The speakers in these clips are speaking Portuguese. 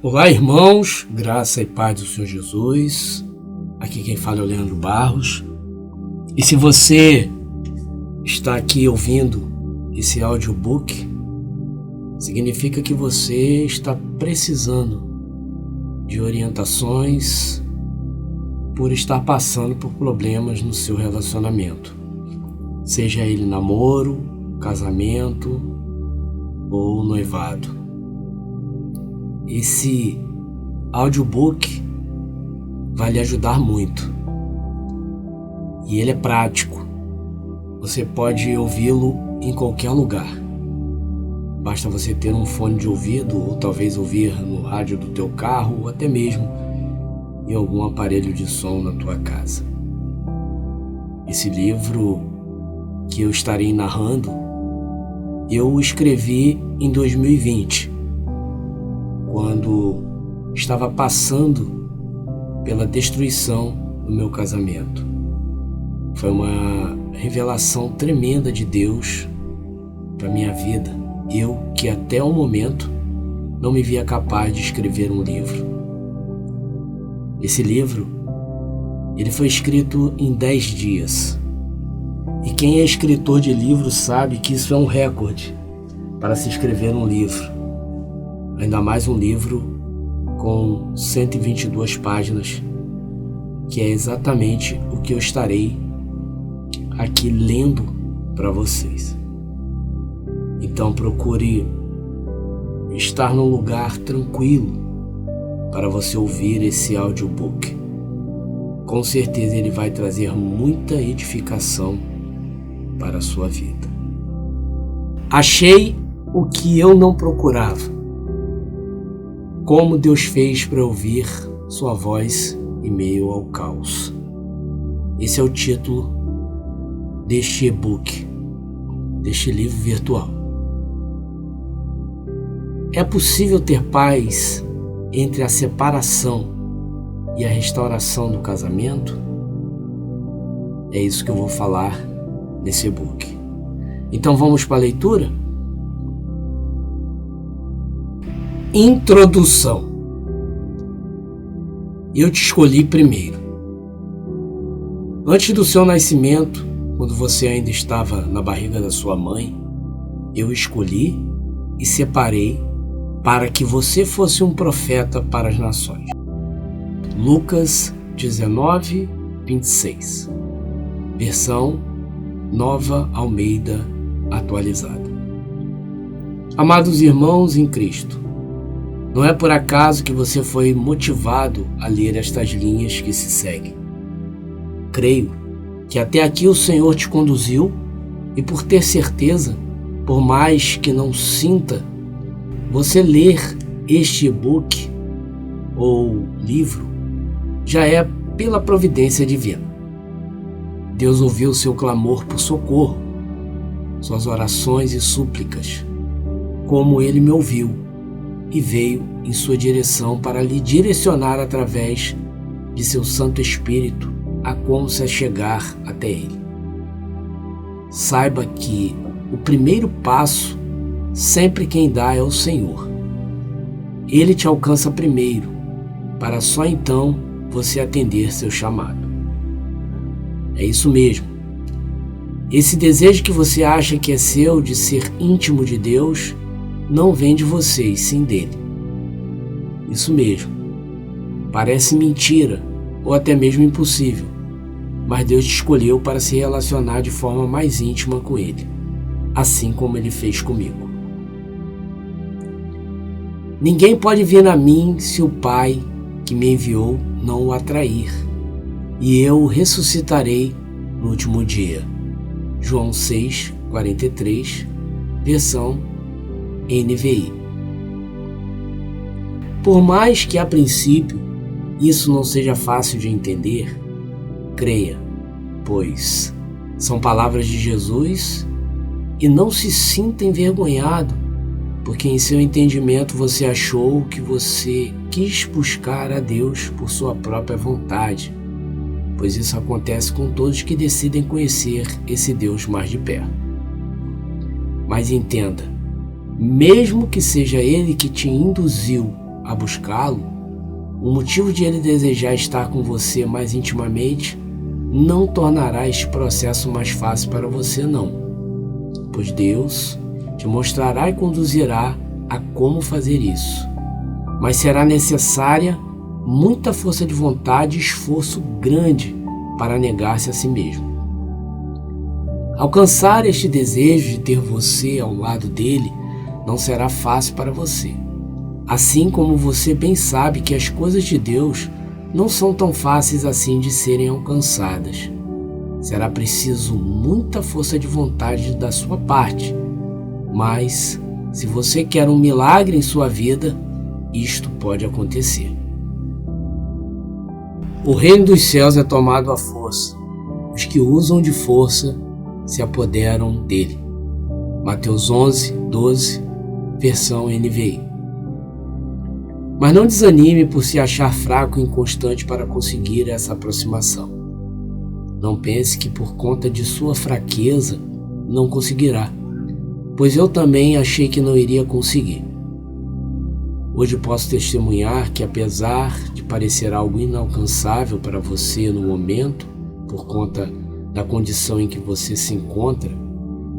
Olá, irmãos, graça e paz do Senhor Jesus. Aqui quem fala é o Leandro Barros. E se você está aqui ouvindo esse audiobook, significa que você está precisando de orientações por estar passando por problemas no seu relacionamento, seja ele namoro, casamento ou noivado. Esse audiobook vai lhe ajudar muito e ele é prático. Você pode ouvi-lo em qualquer lugar. Basta você ter um fone de ouvido ou talvez ouvir no rádio do teu carro ou até mesmo em algum aparelho de som na tua casa. Esse livro que eu estarei narrando, eu escrevi em 2020. Quando estava passando pela destruição do meu casamento. Foi uma revelação tremenda de Deus para minha vida. Eu que até o momento não me via capaz de escrever um livro. Esse livro, ele foi escrito em 10 dias. E quem é escritor de livro sabe que isso é um recorde para se escrever um livro. Ainda mais um livro com 122 páginas, que é exatamente o que eu estarei aqui lendo para vocês. Então procure estar num lugar tranquilo para você ouvir esse audiobook. Com certeza ele vai trazer muita edificação para a sua vida. Achei o que eu não procurava. Como Deus fez para ouvir sua voz em meio ao caos. Esse é o título deste e-book, deste livro virtual. É possível ter paz entre a separação e a restauração do casamento? É isso que eu vou falar nesse e-book. Então vamos para a leitura? Introdução. Eu te escolhi primeiro. Antes do seu nascimento, quando você ainda estava na barriga da sua mãe, eu escolhi e separei para que você fosse um profeta para as nações. Lucas 19, 26. Versão Nova Almeida Atualizada. Amados irmãos em Cristo, não é por acaso que você foi motivado a ler estas linhas que se seguem. Creio que até aqui o Senhor te conduziu e, por ter certeza, por mais que não sinta, você ler este e-book ou livro já é pela providência divina. Deus ouviu seu clamor por socorro, suas orações e súplicas, como Ele me ouviu, e veio em sua direção para lhe direcionar através de seu Santo Espírito a como se chegar até Ele. Saiba que o primeiro passo sempre quem dá é o Senhor. Ele te alcança primeiro, para só então você atender seu chamado. É isso mesmo. Esse desejo que você acha que é seu de ser íntimo de Deus não vem de você, e sim dele. Isso mesmo. Parece mentira, ou até mesmo impossível, mas Deus te escolheu para se relacionar de forma mais íntima com Ele, assim como Ele fez comigo. Ninguém pode vir a mim se o Pai que me enviou não o atrair, e eu o ressuscitarei no último dia. João 6, 43, versão NVI. Por mais que a princípio isso não seja fácil de entender, creia, pois são palavras de Jesus, e não se sinta envergonhado, porque em seu entendimento você achou que você quis buscar a Deus por sua própria vontade, pois isso acontece com todos que decidem conhecer esse Deus mais de perto. Mas entenda, mesmo que seja Ele que te induziu a buscá-lo, o motivo de ele desejar estar com você mais intimamente não tornará este processo mais fácil para você, não. Pois Deus te mostrará e conduzirá a como fazer isso. Mas será necessária muita força de vontade e esforço grande para negar-se a si mesmo. Alcançar este desejo de ter você ao lado dele não será fácil para você. Assim como você bem sabe que as coisas de Deus não são tão fáceis assim de serem alcançadas. Será preciso muita força de vontade da sua parte. Mas, se você quer um milagre em sua vida, isto pode acontecer. O reino dos céus é tomado à força. Os que usam de força se apoderam dele. Mateus 11, 12, versão NVI. Mas não desanime por se achar fraco e inconstante para conseguir essa aproximação. Não pense que por conta de sua fraqueza não conseguirá, pois eu também achei que não iria conseguir. Hoje posso testemunhar que, apesar de parecer algo inalcançável para você no momento, por conta da condição em que você se encontra,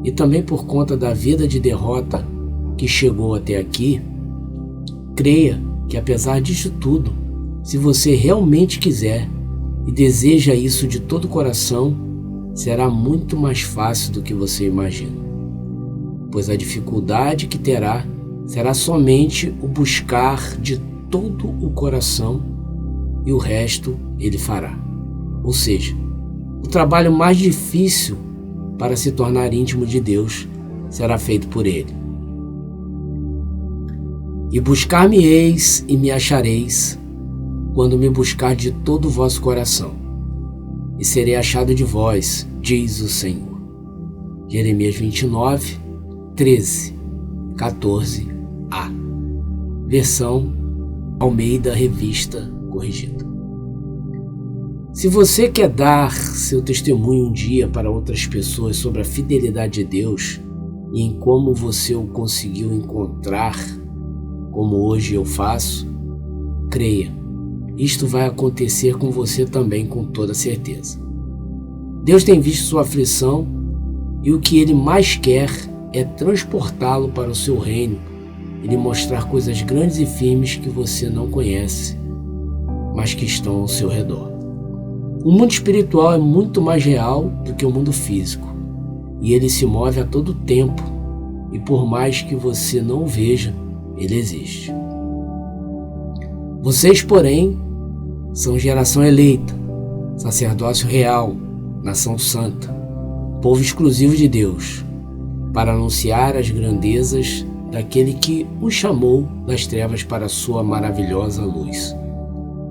e também por conta da vida de derrota que chegou até aqui, creia que, apesar disso tudo, se você realmente quiser e deseja isso de todo o coração, será muito mais fácil do que você imagina. Pois a dificuldade que terá será somente o buscar de todo o coração e o resto ele fará. Ou seja, o trabalho mais difícil para se tornar íntimo de Deus será feito por ele. E buscar-me-eis e me achareis, quando me buscar de todo o vosso coração, e serei achado de vós, diz o Senhor. Jeremias 29, 13, 14a. Versão Almeida Revista Corrigida. Se você quer dar seu testemunho um dia para outras pessoas sobre a fidelidade de Deus e em como você o conseguiu encontrar, como hoje eu faço, creia, isto vai acontecer com você também com toda certeza. Deus tem visto sua aflição e o que Ele mais quer é transportá-lo para o seu reino e lhe mostrar coisas grandes e firmes que você não conhece, mas que estão ao seu redor. O mundo espiritual é muito mais real do que o mundo físico, e ele se move a todo tempo, e por mais que você não o veja, ele existe. Vocês, porém, são geração eleita, sacerdócio real, nação santa, povo exclusivo de Deus, para anunciar as grandezas daquele que os chamou das trevas para a sua maravilhosa luz.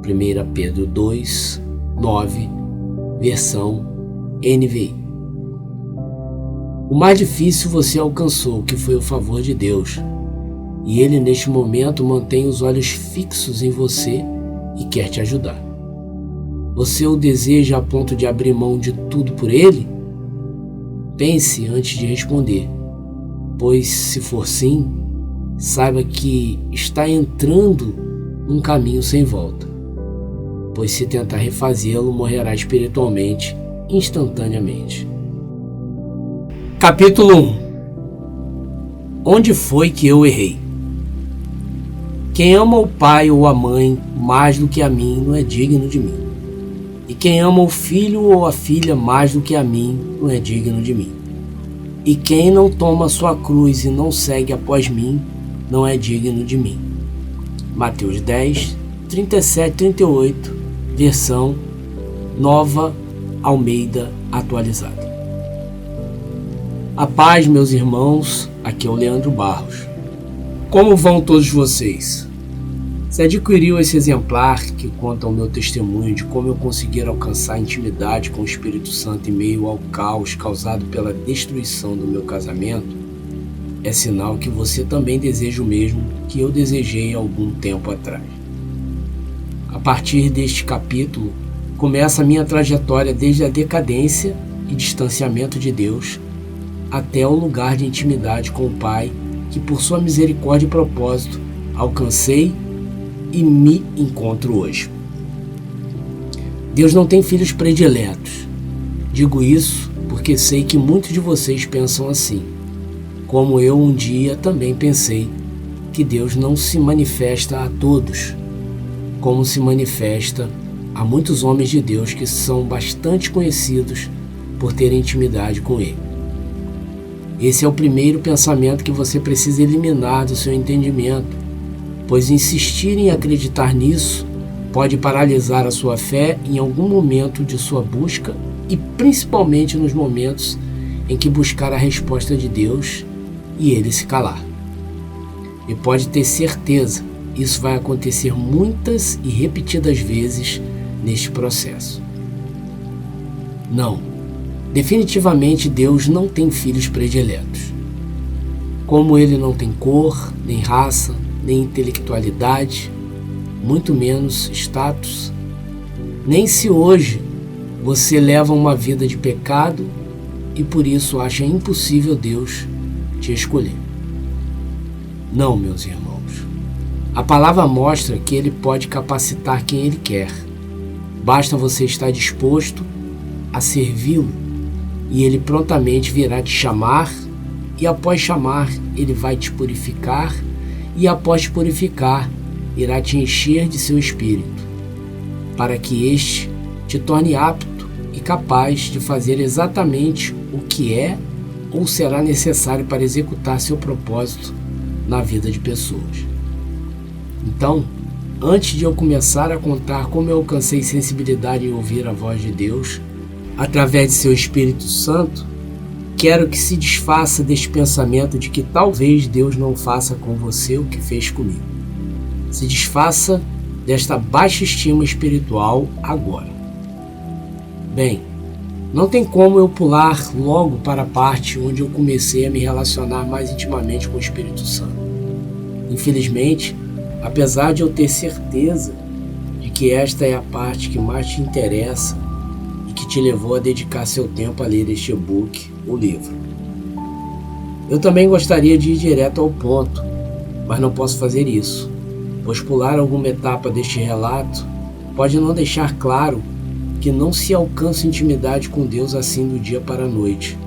1 Pedro 2, 9, versão NVI. O mais difícil você alcançou, que foi o favor de Deus, e Ele neste momento mantém os olhos fixos em você e quer te ajudar. Você o deseja a ponto de abrir mão de tudo por Ele? Pense antes de responder, pois se for sim, saiba que está entrando num caminho sem volta, pois se tentar refazê-lo, morrerá espiritualmente, instantaneamente. Capítulo 1. Onde foi que eu errei? Quem ama o pai ou a mãe mais do que a mim não é digno de mim. E quem ama o filho ou a filha mais do que a mim não é digno de mim. E quem não toma sua cruz e não segue após mim não é digno de mim. Mateus 10, 37, 38, versão Nova Almeida Atualizada. A paz, meus irmãos, aqui é o Leandro Barros. Como vão todos vocês? Você adquiriu esse exemplar que conta o meu testemunho de como eu consegui alcançar intimidade com o Espírito Santo em meio ao caos causado pela destruição do meu casamento? É sinal que você também deseja o mesmo que eu desejei há algum tempo atrás. A partir deste capítulo, começa a minha trajetória desde a decadência e distanciamento de Deus até o lugar de intimidade com o Pai, que por sua misericórdia e propósito alcancei e me encontro hoje. Deus não tem filhos prediletos. Digo isso porque sei que muitos de vocês pensam assim, como eu um dia também pensei que Deus não se manifesta a todos, como se manifesta a muitos homens de Deus que são bastante conhecidos por terem intimidade com Ele. Esse é o primeiro pensamento que você precisa eliminar do seu entendimento, pois insistir em acreditar nisso pode paralisar a sua fé em algum momento de sua busca e principalmente nos momentos em que buscar a resposta de Deus e Ele se calar. E pode ter certeza, isso vai acontecer muitas e repetidas vezes neste processo. Não, definitivamente Deus não tem filhos prediletos. Como Ele não tem cor, nem raça, nem intelectualidade, muito menos status, nem se hoje você leva uma vida de pecado e por isso acha impossível Deus te escolher. Não, meus irmãos. A palavra mostra que Ele pode capacitar quem Ele quer. Basta você estar disposto a servi-lo e Ele prontamente virá te chamar e após chamar Ele vai te purificar e após te purificar irá te encher de seu espírito, para que este te torne apto e capaz de fazer exatamente o que é ou será necessário para executar seu propósito na vida de pessoas. Então, antes de eu começar a contar como eu alcancei sensibilidade em ouvir a voz de Deus, através de seu Espírito Santo, quero que se desfaça deste pensamento de que talvez Deus não faça com você o que fez comigo. Se desfaça desta baixa estima espiritual agora. Bem, não tem como eu pular logo para a parte onde eu comecei a me relacionar mais intimamente com o Espírito Santo. Infelizmente, apesar de eu ter certeza de que esta é a parte que mais te interessa e que te levou a dedicar seu tempo a ler este e-book, o livro. Eu também gostaria de ir direto ao ponto, mas não posso fazer isso, pois pular alguma etapa deste relato pode não deixar claro que não se alcança intimidade com Deus assim do dia para a noite,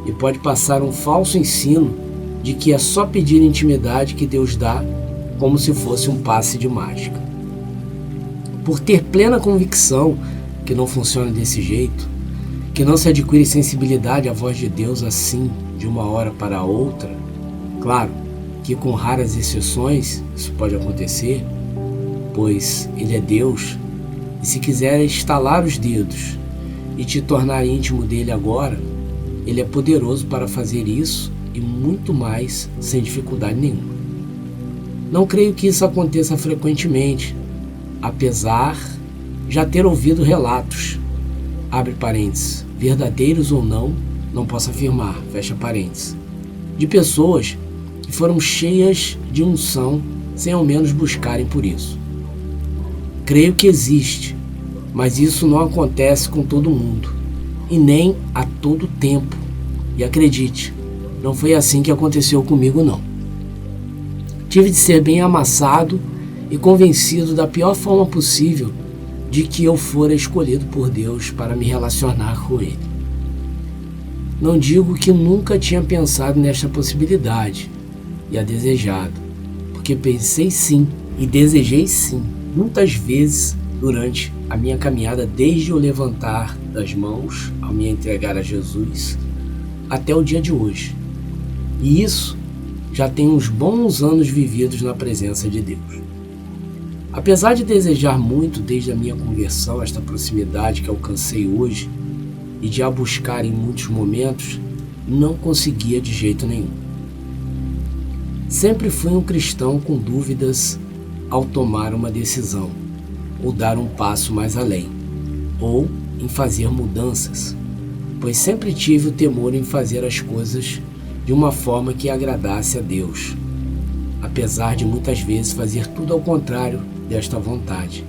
e pode passar um falso ensino de que é só pedir intimidade que Deus dá, como se fosse um passe de mágica. Por ter plena convicção que não funciona desse jeito, que não se adquire sensibilidade à voz de Deus assim, de uma hora para outra, claro que com raras exceções isso pode acontecer, pois Ele é Deus, e se quiser estalar os dedos e te tornar íntimo dele agora, Ele é poderoso para fazer isso e muito mais sem dificuldade nenhuma. Não creio que isso aconteça frequentemente, apesar de já ter ouvido relatos, abre parênteses, verdadeiros ou não, não posso afirmar, fecha parênteses, de pessoas que foram cheias de unção sem ao menos buscarem por isso. Creio que existe, mas isso não acontece com todo mundo e nem a todo tempo. E acredite, não foi assim que aconteceu comigo não. Tive de ser bem amassado e convencido da pior forma possível de que eu fora escolhido por Deus para me relacionar com Ele. Não digo que nunca tinha pensado nesta possibilidade e a desejado, porque pensei sim e desejei sim, muitas vezes durante a minha caminhada, desde o levantar das mãos ao me entregar a Jesus até o dia de hoje. E isso já tem uns bons anos vividos na presença de Deus. Apesar de desejar muito desde a minha conversão esta proximidade que alcancei hoje e de a buscar em muitos momentos, não conseguia de jeito nenhum. Sempre fui um cristão com dúvidas ao tomar uma decisão, ou dar um passo mais além, ou em fazer mudanças, pois sempre tive o temor em fazer as coisas de uma forma que agradasse a Deus, apesar de muitas vezes fazer tudo ao contrário desta vontade.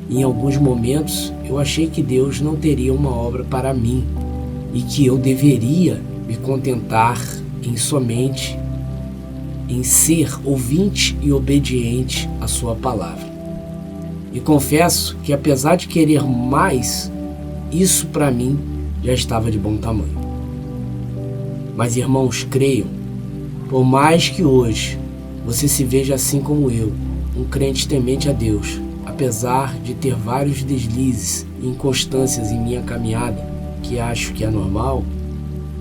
Em alguns momentos eu achei que Deus não teria uma obra para mim e que eu deveria me contentar em somente em ser ouvinte e obediente à sua palavra. E confesso que, apesar de querer mais, isso para mim já estava de bom tamanho. Mas, irmãos, creiam, por mais que hoje você se veja assim como eu, um crente temente a Deus, apesar de ter vários deslizes e inconstâncias em minha caminhada, que acho que é normal,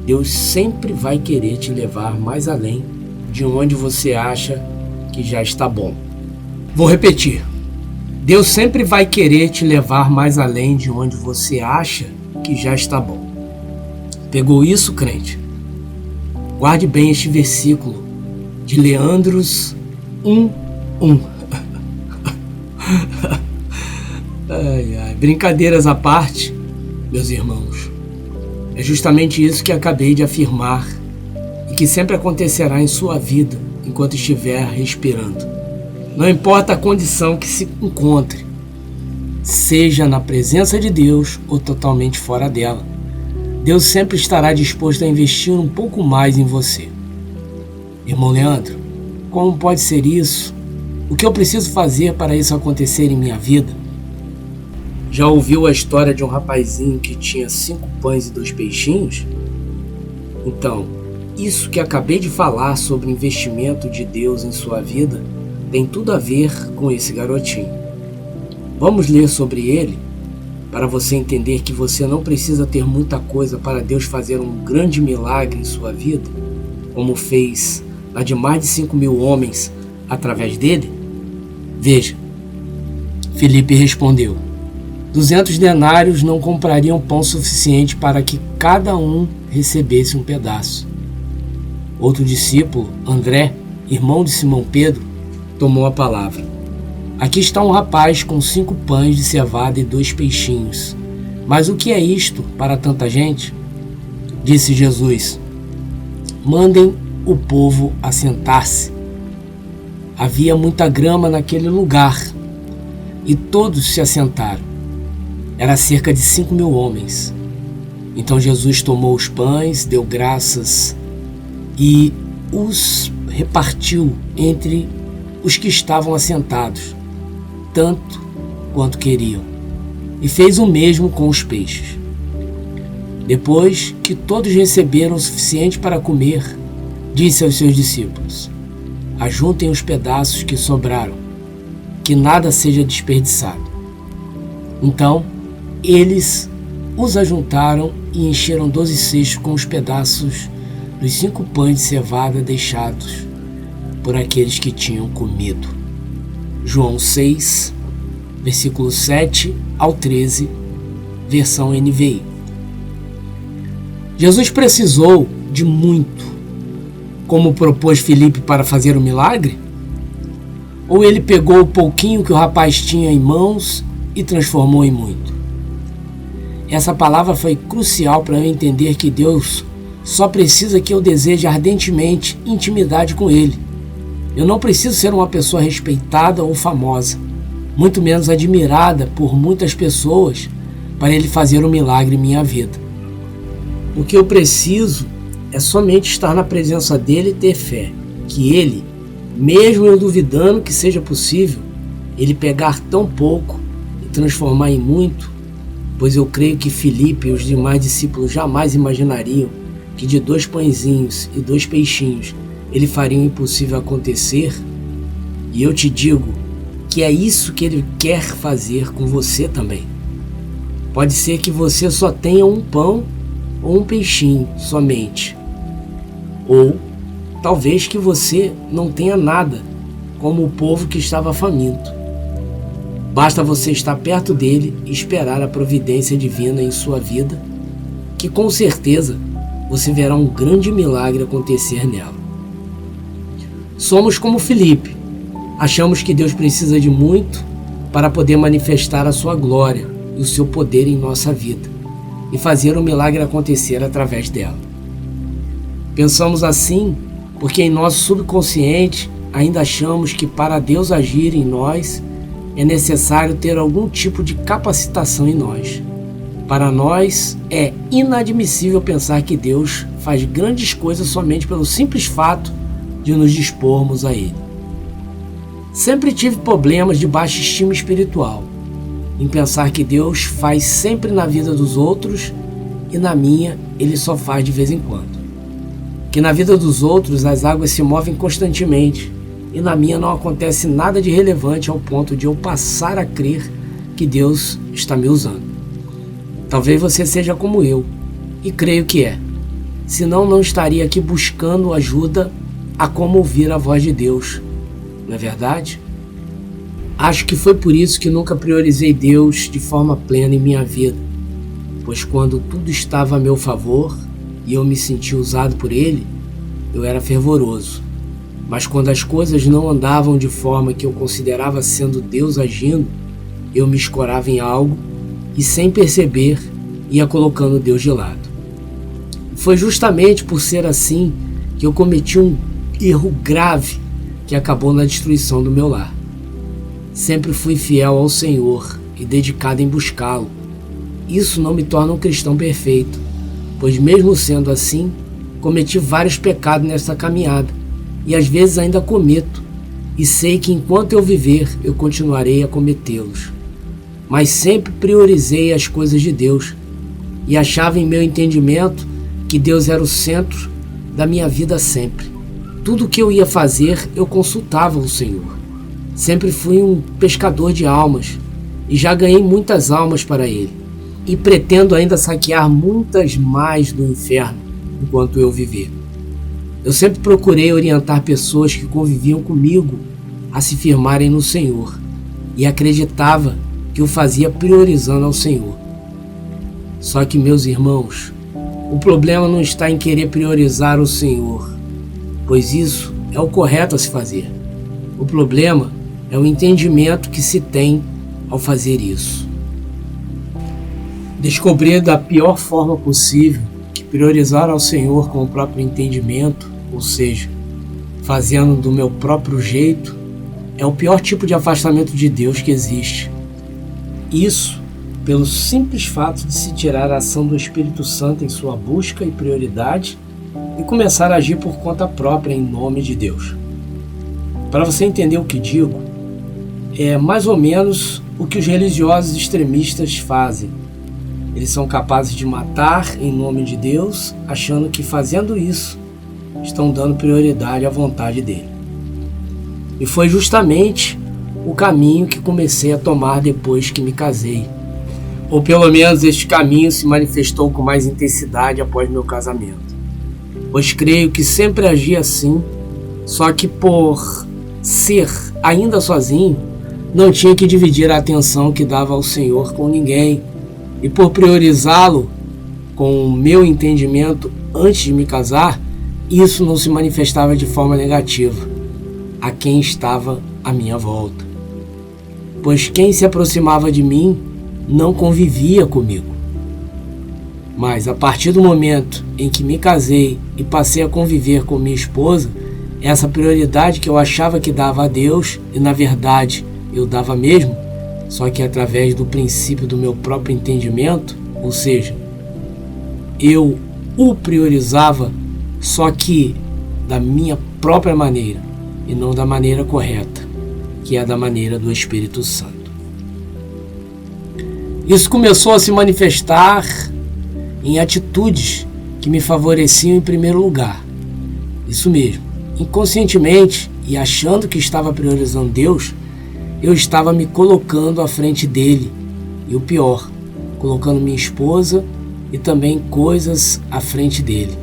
Deus sempre vai querer te levar mais além de onde você acha que já está bom. Vou repetir. Deus sempre vai querer te levar mais além de onde você acha que já está bom. Pegou isso, crente? Guarde bem este versículo de Leandros 1:1. Brincadeiras à parte, meus irmãos, é justamente isso que acabei de afirmar e que sempre acontecerá em sua vida enquanto estiver respirando. Não importa a condição que se encontre, seja na presença de Deus ou totalmente fora dela, Deus sempre estará disposto a investir um pouco mais em você. Irmão Leandro, como pode ser isso? O que eu preciso fazer para isso acontecer em minha vida? Já ouviu a história de um rapazinho que tinha 5 pães e 2 peixinhos? Então, isso que acabei de falar sobre o investimento de Deus em sua vida tem tudo a ver com esse garotinho. Vamos ler sobre ele para você entender que você não precisa ter muita coisa para Deus fazer um grande milagre em sua vida, como fez na de mais de 5.000 homens através dele? Veja, Filipe respondeu: 200 denários não comprariam pão suficiente para que cada um recebesse um pedaço. Outro discípulo, André, irmão de Simão Pedro, tomou a palavra. Aqui está um rapaz com 5 pães de cevada e 2 peixinhos. Mas o que é isto para tanta gente? Disse Jesus: mandem o povo assentar-se. Havia muita grama naquele lugar e todos se assentaram. Era cerca de 5.000 homens. Então Jesus tomou os pães, deu graças e os repartiu entre os que estavam assentados, tanto quanto queriam, e fez o mesmo com os peixes. Depois que todos receberam o suficiente para comer, disse aos seus discípulos: ajuntem os pedaços que sobraram, que nada seja desperdiçado. Então, eles os ajuntaram e encheram 12 cestos com os pedaços dos 5 pães de cevada deixados por aqueles que tinham comido. João 6, versículo 7 ao 13, versão NVI. Jesus precisou de muito, como propôs Filipe, para fazer o milagre? Ou ele pegou o pouquinho que o rapaz tinha em mãos e transformou em muito? Essa palavra foi crucial para eu entender que Deus só precisa que eu deseje ardentemente intimidade com Ele. Eu não preciso ser uma pessoa respeitada ou famosa, muito menos admirada por muitas pessoas, para Ele fazer um milagre em minha vida. O que eu preciso é somente estar na presença dEle e ter fé, que Ele, mesmo eu duvidando que seja possível, Ele pegar tão pouco e transformar em muito, pois eu creio que Filipe e os demais discípulos jamais imaginariam que de 2 pãezinhos e 2 peixinhos Ele faria o impossível acontecer. E eu te digo que é isso que Ele quer fazer com você também. Pode ser que você só tenha um pão ou um peixinho somente, ou talvez que você não tenha nada, como o povo que estava faminto. Basta você estar perto dele e esperar a providência divina em sua vida, que com certeza você verá um grande milagre acontecer nela. Somos como Filipe, achamos que Deus precisa de muito para poder manifestar a sua glória e o seu poder em nossa vida e fazer o milagre acontecer através dela. Pensamos assim porque em nosso subconsciente ainda achamos que para Deus agir em nós é necessário ter algum tipo de capacitação em nós. Para nós é inadmissível pensar que Deus faz grandes coisas somente pelo simples fato de nos dispormos a Ele. Sempre tive problemas de baixa estima espiritual, em pensar que Deus faz sempre na vida dos outros e na minha Ele só faz de vez em quando. Que na vida dos outros as águas se movem constantemente e na minha não acontece nada de relevante ao ponto de eu passar a crer que Deus está me usando. Talvez você seja como eu, e creio que é. Senão não estaria aqui buscando ajuda a como ouvir a voz de Deus, não é verdade? Acho que foi por isso que nunca priorizei Deus de forma plena em minha vida, pois quando tudo estava a meu favor e eu me sentia usado por Ele, eu era fervoroso. Mas quando as coisas não andavam de forma que eu considerava sendo Deus agindo, eu me escorava em algo e, sem perceber, ia colocando Deus de lado. Foi justamente por ser assim que eu cometi um erro grave que acabou na destruição do meu lar. Sempre fui fiel ao Senhor e dedicado em buscá-lo. Isso não me torna um cristão perfeito, pois mesmo sendo assim, cometi vários pecados nessa caminhada e às vezes ainda cometo, e sei que enquanto eu viver eu continuarei a cometê-los. Mas sempre priorizei as coisas de Deus e achava em meu entendimento que Deus era o centro da minha vida sempre. Tudo o que eu ia fazer eu consultava o Senhor. Sempre fui um pescador de almas e já ganhei muitas almas para Ele. E pretendo ainda saquear muitas mais do inferno enquanto eu viver. Eu sempre procurei orientar pessoas que conviviam comigo a se firmarem no Senhor e acreditava que o fazia priorizando ao Senhor. Só que, meus irmãos, o problema não está em querer priorizar o Senhor, pois isso é o correto a se fazer. O problema é o entendimento que se tem ao fazer isso. Descobrir da pior forma possível que priorizar ao Senhor com o próprio entendimento, ou seja, fazendo do meu próprio jeito, é o pior tipo de afastamento de Deus que existe. Isso pelo simples fato de se tirar a ação do Espírito Santo em sua busca e prioridade e começar a agir por conta própria em nome de Deus. Para você entender o que digo, é mais ou menos o que os religiosos extremistas fazem. Eles são capazes de matar em nome de Deus, achando que fazendo isso estão dando prioridade à vontade dele. E foi justamente o caminho que comecei a tomar depois que me casei. Ou pelo menos este caminho se manifestou com mais intensidade após meu casamento. Pois creio que sempre agi assim, só que por ser ainda sozinho, não tinha que dividir a atenção que dava ao Senhor com ninguém. E por priorizá-lo com o meu entendimento antes de me casar, isso não se manifestava de forma negativa a quem estava à minha volta. Pois quem se aproximava de mim não convivia comigo. Mas a partir do momento em que me casei e passei a conviver com minha esposa, essa prioridade que eu achava que dava a Deus, e na verdade eu dava mesmo, só que através do princípio do meu próprio entendimento, ou seja, eu o priorizava, só que da minha própria maneira e não da maneira correta, que é da maneira do Espírito Santo. Isso começou a se manifestar em atitudes que me favoreciam em primeiro lugar. Isso mesmo, inconscientemente e achando que estava priorizando Deus, eu estava me colocando à frente dele. E o pior, colocando minha esposa e também coisas à frente dele.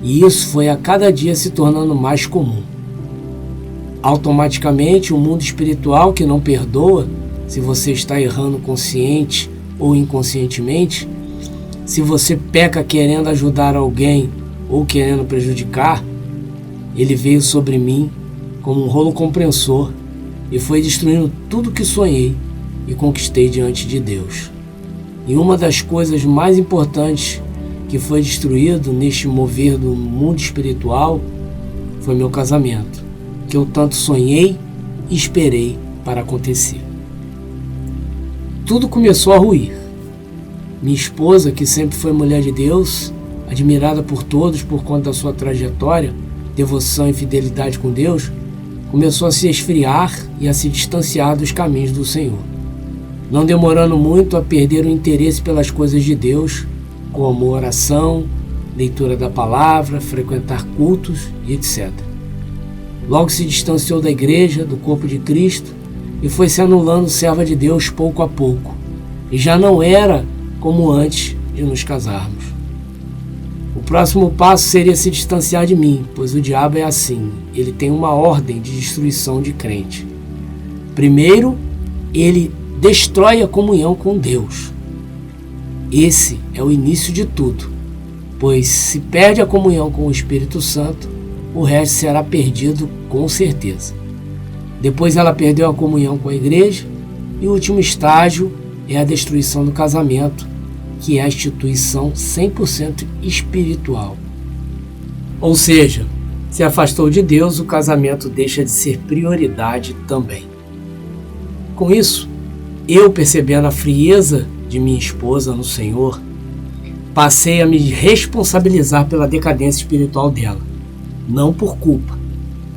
E isso foi a cada dia se tornando mais comum. Automaticamente, o mundo espiritual que não perdoa, se você está errando consciente ou inconscientemente, se você peca querendo ajudar alguém ou querendo prejudicar, ele veio sobre mim como um rolo compressor e foi destruindo tudo que sonhei e conquistei diante de Deus. E uma das coisas mais importantes que foi destruído neste mover do mundo espiritual foi meu casamento, que eu tanto sonhei e esperei para acontecer. Tudo começou a ruir. Minha esposa, que sempre foi mulher de Deus, admirada por todos por conta da sua trajetória, devoção e fidelidade com Deus, começou a se esfriar e a se distanciar dos caminhos do Senhor, não demorando muito a perder o interesse pelas coisas de Deus, como oração, leitura da palavra, frequentar cultos e etc. Logo se distanciou da igreja, do corpo de Cristo, e foi se anulando serva de Deus pouco a pouco, e já não era como antes de nos casarmos. O próximo passo seria se distanciar de mim, pois o diabo é assim, ele tem uma ordem de destruição de crente. Primeiro, ele destrói a comunhão com Deus. Esse é o início de tudo, pois se perde a comunhão com o Espírito Santo, o resto será perdido com certeza. Depois ela perdeu a comunhão com a igreja, e o último estágio é a destruição do casamento, que é a instituição 100% espiritual. Ou seja, se afastou de Deus, o casamento deixa de ser prioridade também. Com isso, eu, percebendo a frieza de minha esposa no Senhor, passei a me responsabilizar pela decadência espiritual dela, não por culpa,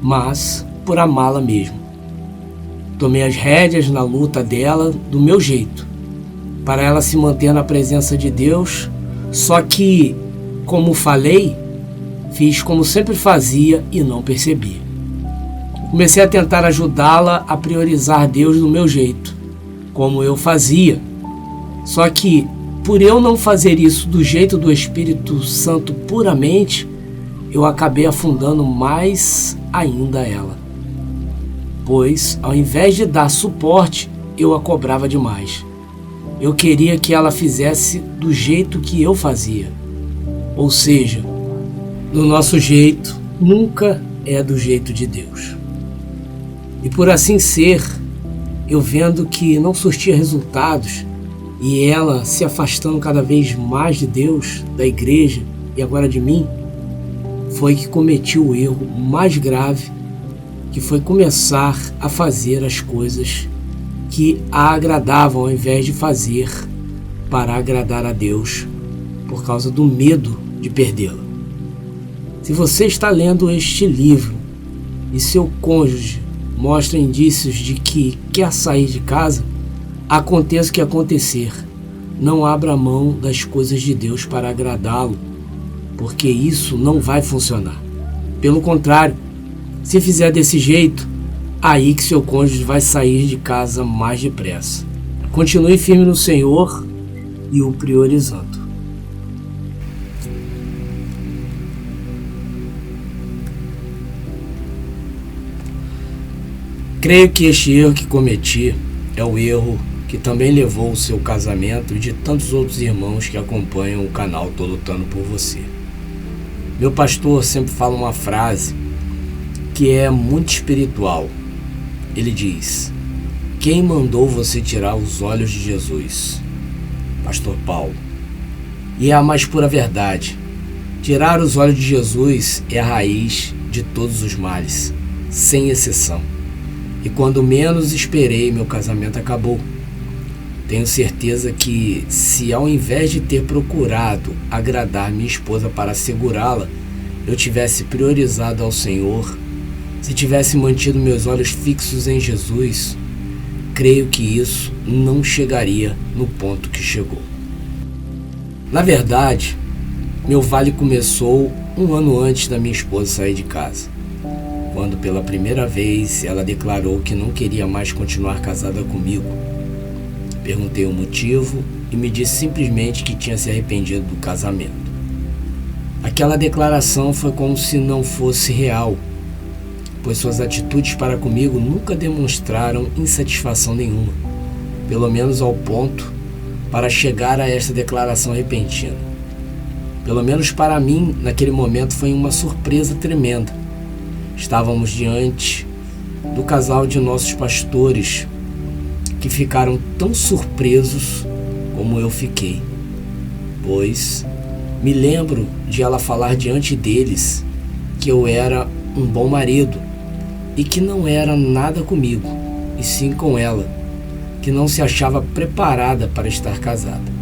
mas por amá-la mesmo. Tomei as rédeas na luta dela do meu jeito, para ela se manter na presença de Deus, só que, como falei, fiz como sempre fazia e não percebi. Comecei a tentar ajudá-la a priorizar Deus do meu jeito, como eu fazia, só que, por eu não fazer isso do jeito do Espírito Santo puramente, eu acabei afundando mais ainda ela. Pois, ao invés de dar suporte, eu a cobrava demais. Eu queria que ela fizesse do jeito que eu fazia. Ou seja, do nosso jeito, nunca é do jeito de Deus. E por assim ser, eu vendo que não surtia resultados, e ela se afastando cada vez mais de Deus, da igreja e agora de mim, foi que cometi o erro mais grave, que foi começar a fazer as coisas que a agradavam ao invés de fazer para agradar a Deus, por causa do medo de perdê-la. Se você está lendo este livro e seu cônjuge mostra indícios de que quer sair de casa, aconteça o que acontecer, não abra mão das coisas de Deus para agradá-lo, porque isso não vai funcionar. Pelo contrário, se fizer desse jeito, aí que seu cônjuge vai sair de casa mais depressa. Continue firme no Senhor e o priorizando. Creio que este erro que cometi é o erro que também levou o seu casamento e de tantos outros irmãos que acompanham o canal Tô Lutando por Você. Meu pastor sempre fala uma frase que é muito espiritual. Ele diz: quem mandou você tirar os olhos de Jesus? Pastor Paulo. E é a mais pura verdade. Tirar os olhos de Jesus é a raiz de todos os males, sem exceção. E quando menos esperei, meu casamento acabou. Tenho certeza que, se ao invés de ter procurado agradar minha esposa para segurá-la, eu tivesse priorizado ao Senhor, se tivesse mantido meus olhos fixos em Jesus, creio que isso não chegaria no ponto que chegou. Na verdade, meu vale começou um ano antes da minha esposa sair de casa, quando pela primeira vez ela declarou que não queria mais continuar casada comigo. Perguntei o motivo e me disse simplesmente que tinha se arrependido do casamento. Aquela declaração foi como se não fosse real, pois suas atitudes para comigo nunca demonstraram insatisfação nenhuma, pelo menos ao ponto para chegar a esta declaração repentina. Pelo menos para mim, naquele momento foi uma surpresa tremenda. Estávamos diante do casal de nossos pastores, que ficaram tão surpresos como eu fiquei, pois me lembro de ela falar diante deles que eu era um bom marido e que não era nada comigo, e sim com ela, que não se achava preparada para estar casada.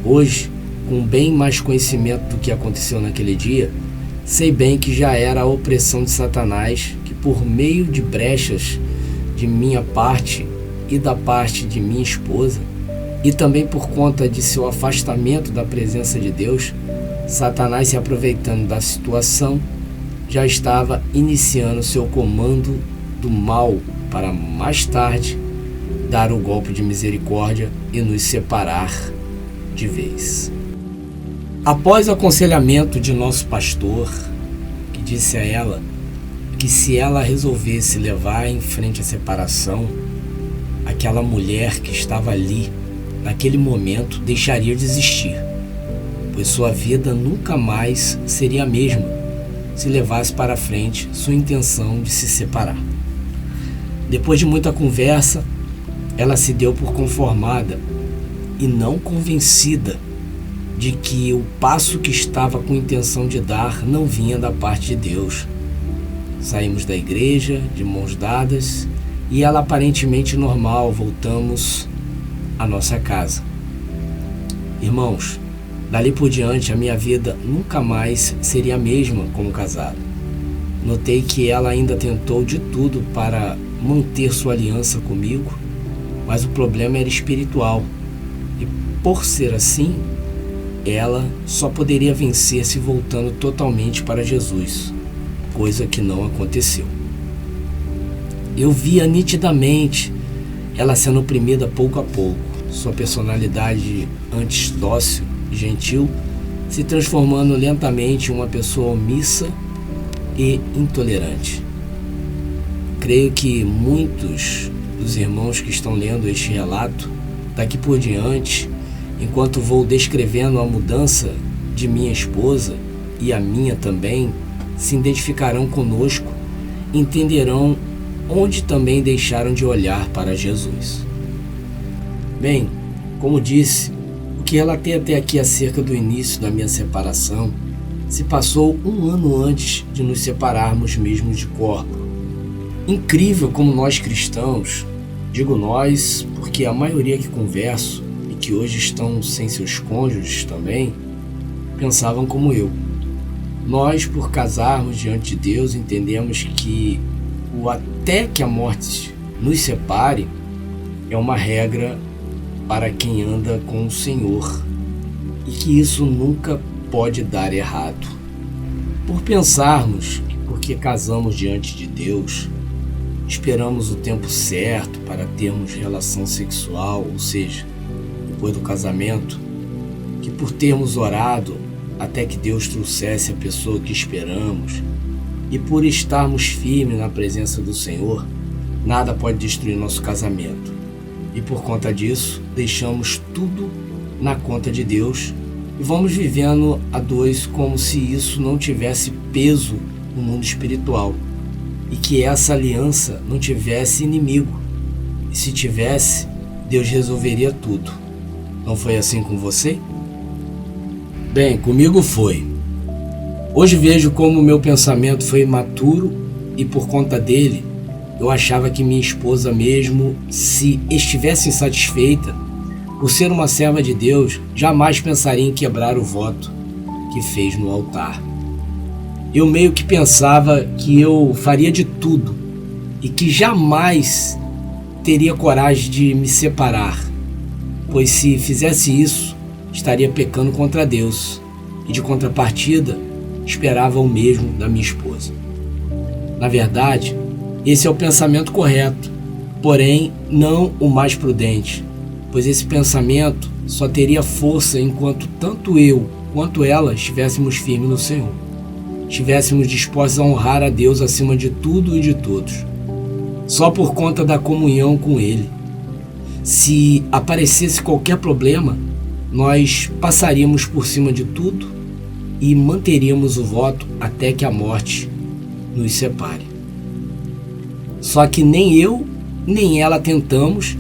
Hoje, com bem mais conhecimento do que aconteceu naquele dia, sei bem que já era a opressão de Satanás que por meio de brechas de minha parte e da parte de minha esposa, e também por conta de seu afastamento da presença de Deus, Satanás, se aproveitando da situação, já estava iniciando seu comando do mal para mais tarde dar o golpe de misericórdia e nos separar de vez. Após o aconselhamento de nosso pastor, que disse a ela que se ela resolvesse levar em frente a separação, aquela mulher que estava ali, naquele momento, deixaria de existir, pois sua vida nunca mais seria a mesma se levasse para frente sua intenção de se separar. Depois de muita conversa, ela se deu por conformada e não convencida de que o passo que estava com intenção de dar não vinha da parte de Deus. Saímos da igreja de mãos dadas e ela aparentemente normal, voltamos à nossa casa. Irmãos, dali por diante a minha vida nunca mais seria a mesma como casado. Notei que ela ainda tentou de tudo para manter sua aliança comigo, mas o problema era espiritual e, por ser assim, ela só poderia vencer se voltando totalmente para Jesus, coisa que não aconteceu. Eu via nitidamente ela sendo oprimida pouco a pouco, sua personalidade antes dócil e gentil se transformando lentamente em uma pessoa omissa e intolerante. Creio que muitos dos irmãos que estão lendo este relato, daqui por diante, enquanto vou descrevendo a mudança de minha esposa e a minha também, se identificarão conosco e entenderão onde também deixaram de olhar para Jesus. Bem, como disse, o que relatei até aqui acerca do início da minha separação se passou 1 ano antes de nos separarmos mesmo de corpo. Incrível como nós cristãos, digo nós porque a maioria que converso e que hoje estão sem seus cônjuges também, pensavam como eu. Nós, por casarmos diante de Deus, entendemos que o até que a morte nos separe é uma regra para quem anda com o Senhor e que isso nunca pode dar errado. Por pensarmos que porque casamos diante de Deus, esperamos o tempo certo para termos relação sexual, ou seja, depois do casamento, que por termos orado até que Deus trouxesse a pessoa que esperamos, e por estarmos firmes na presença do Senhor, nada pode destruir nosso casamento. E por conta disso, deixamos tudo na conta de Deus e vamos vivendo a dois como se isso não tivesse peso no mundo espiritual e que essa aliança não tivesse inimigo. E se tivesse, Deus resolveria tudo. Não foi assim com você? Bem, comigo foi. Hoje vejo como meu pensamento foi imaturo e por conta dele, eu achava que minha esposa mesmo, se estivesse insatisfeita, por ser uma serva de Deus, jamais pensaria em quebrar o voto que fez no altar. Eu meio que pensava que eu faria de tudo e que jamais teria coragem de me separar, pois se fizesse isso, estaria pecando contra Deus e de contrapartida esperava o mesmo da minha esposa. Na verdade, esse é o pensamento correto, porém não o mais prudente, pois esse pensamento só teria força enquanto tanto eu quanto ela estivéssemos firmes no Senhor, estivéssemos dispostos a honrar a Deus acima de tudo e de todos, só por conta da comunhão com Ele. Se aparecesse qualquer problema, nós passaríamos por cima de tudo e manteríamos o voto até que a morte nos separe. Só que nem eu, nem ela tentamos